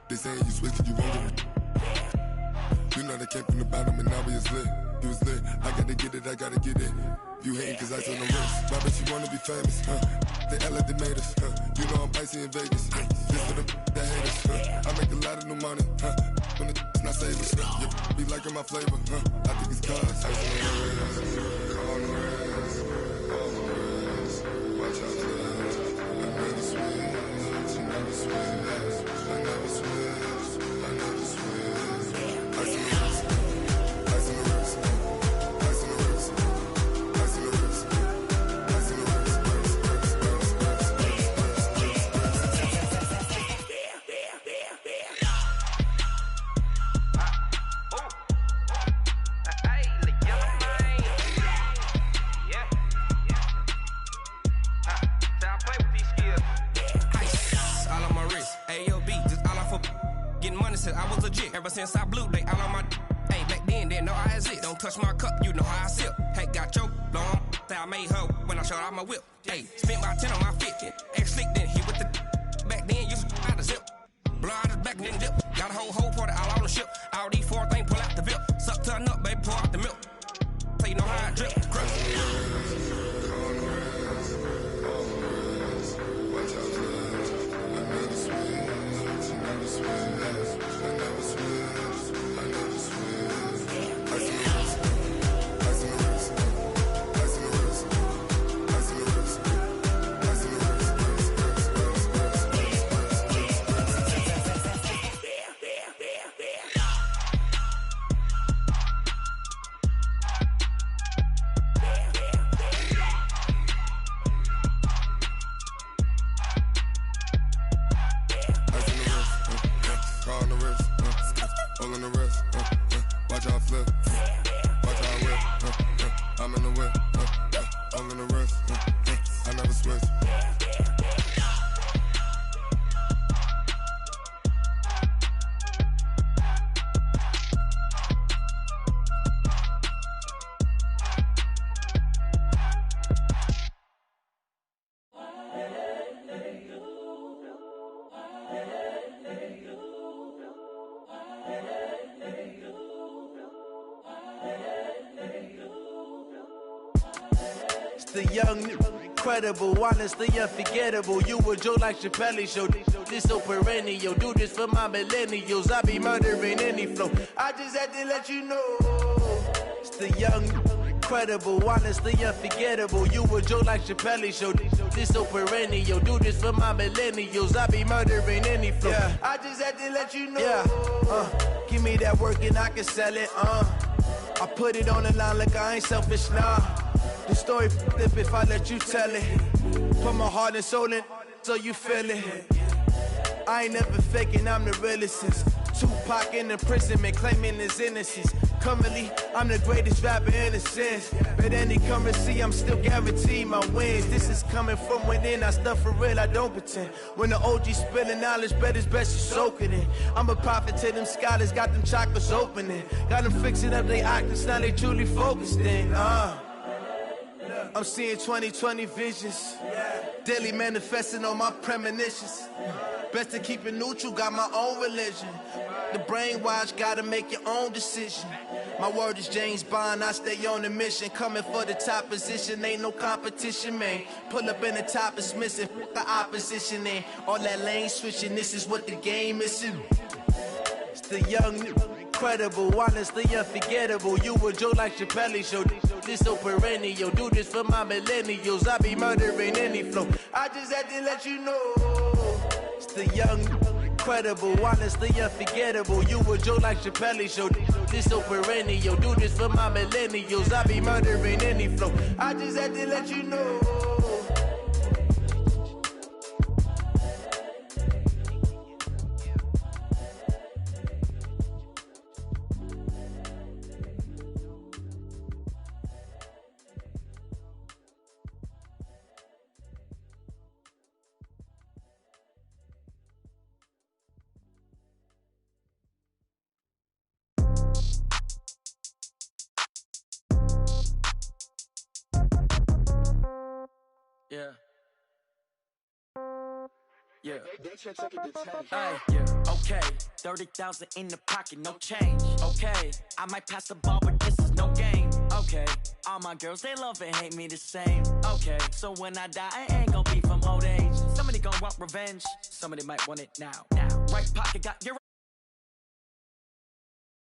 They saying you switch and you won't get it. You know they came from the bottom and now we is lit. You was lit, I gotta get it, I gotta get it. You hating cause ice on the wrist. Why bet you wanna be famous, They act like they made us, You know I'm icy in Vegas, Just for the that hate us, I make a lot of new money, When it's not savers, You be liking my flavor, I think it's cause ice on the wrist, on the wrist, on the wrist. Watch out, I never switch, I never switch. I never switch, I never switch. Ice on the wrist, ice on the wrist, ice on the wrist, ice on the wrist, ice on the Ever since I blew, they all on my hey, back then, didn't know I exist. Don't touch my cup, you know how I sip. Hey, got your long, say I made her when I showed out my whip. Hey, spent my 10 on my 50. Ex-slick, then hit with the back then, used to out the zip. Blow out his back, then dip. Got a whole party all on the ship. All these four things, pull out the VIP. Suck to a nut, baby, pour out the milk. So you know how I drip. Crush. Watch out, I never switch, I never switch. Scar on the wrist, all on the wrist, watch how I flip, watch how I whip, I'm in the whip, all in the wrist, I never switch. The young, incredible, honestly unforgettable. You a joke like Chappelle show. This so perennial. Do this for my millennials. I be murdering any flow. I just had to let you know. It's the young, incredible, honestly unforgettable. You a joke like Chappelle show. This so perennial. Do this for my millennials. I be murdering any flow. Yeah. I just had to let you know. Yeah. Give me that work and I can sell it. I put it on the line like I ain't selfish, nah. The story flip if I let you tell it. Put my heart and soul in so you feel it. I ain't never faking, I'm the realest since Tupac in imprisonment, claiming his innocence. Currently, I'm the greatest rapper in a sense. But any currency, I'm still guaranteed my wins. This is coming from within, I stuff for real, I don't pretend. When the OG spilling knowledge, bet it's best you soak it in. I'm a prophet to them scholars, got them chakras opening. Got them fixing up their octaves, now they truly focused in. I'm seeing 2020 visions, daily manifesting on my premonitions. Best to keep it neutral, got my own religion. The brainwash, gotta make your own decision. My word is James Bond, I stay on the mission. Coming for the top position, ain't no competition, man. Pull up in the top, it's missing, the opposition, and all that lane switching, this is what the game is. It's the young, incredible, honestly unforgettable. You a joke like Chappelle show. This so perennial. Do this for my millennials. I be murdering any flow. I just had to let you know. It's the young, incredible, honestly unforgettable. You a joke like Chappelle show. This so perennial. Do this for my millennials. I be murdering any flow. I just had to let you know. Yeah. Yeah. Hey, yeah. Okay. 30,000 in the pocket, no change. Okay. I might pass the ball, but this is no game. Okay. All my girls, they love and hate me the same. Okay. So when I die, I ain't gonna be from old age. Somebody gonna want revenge. Somebody might want it now. Right pocket got your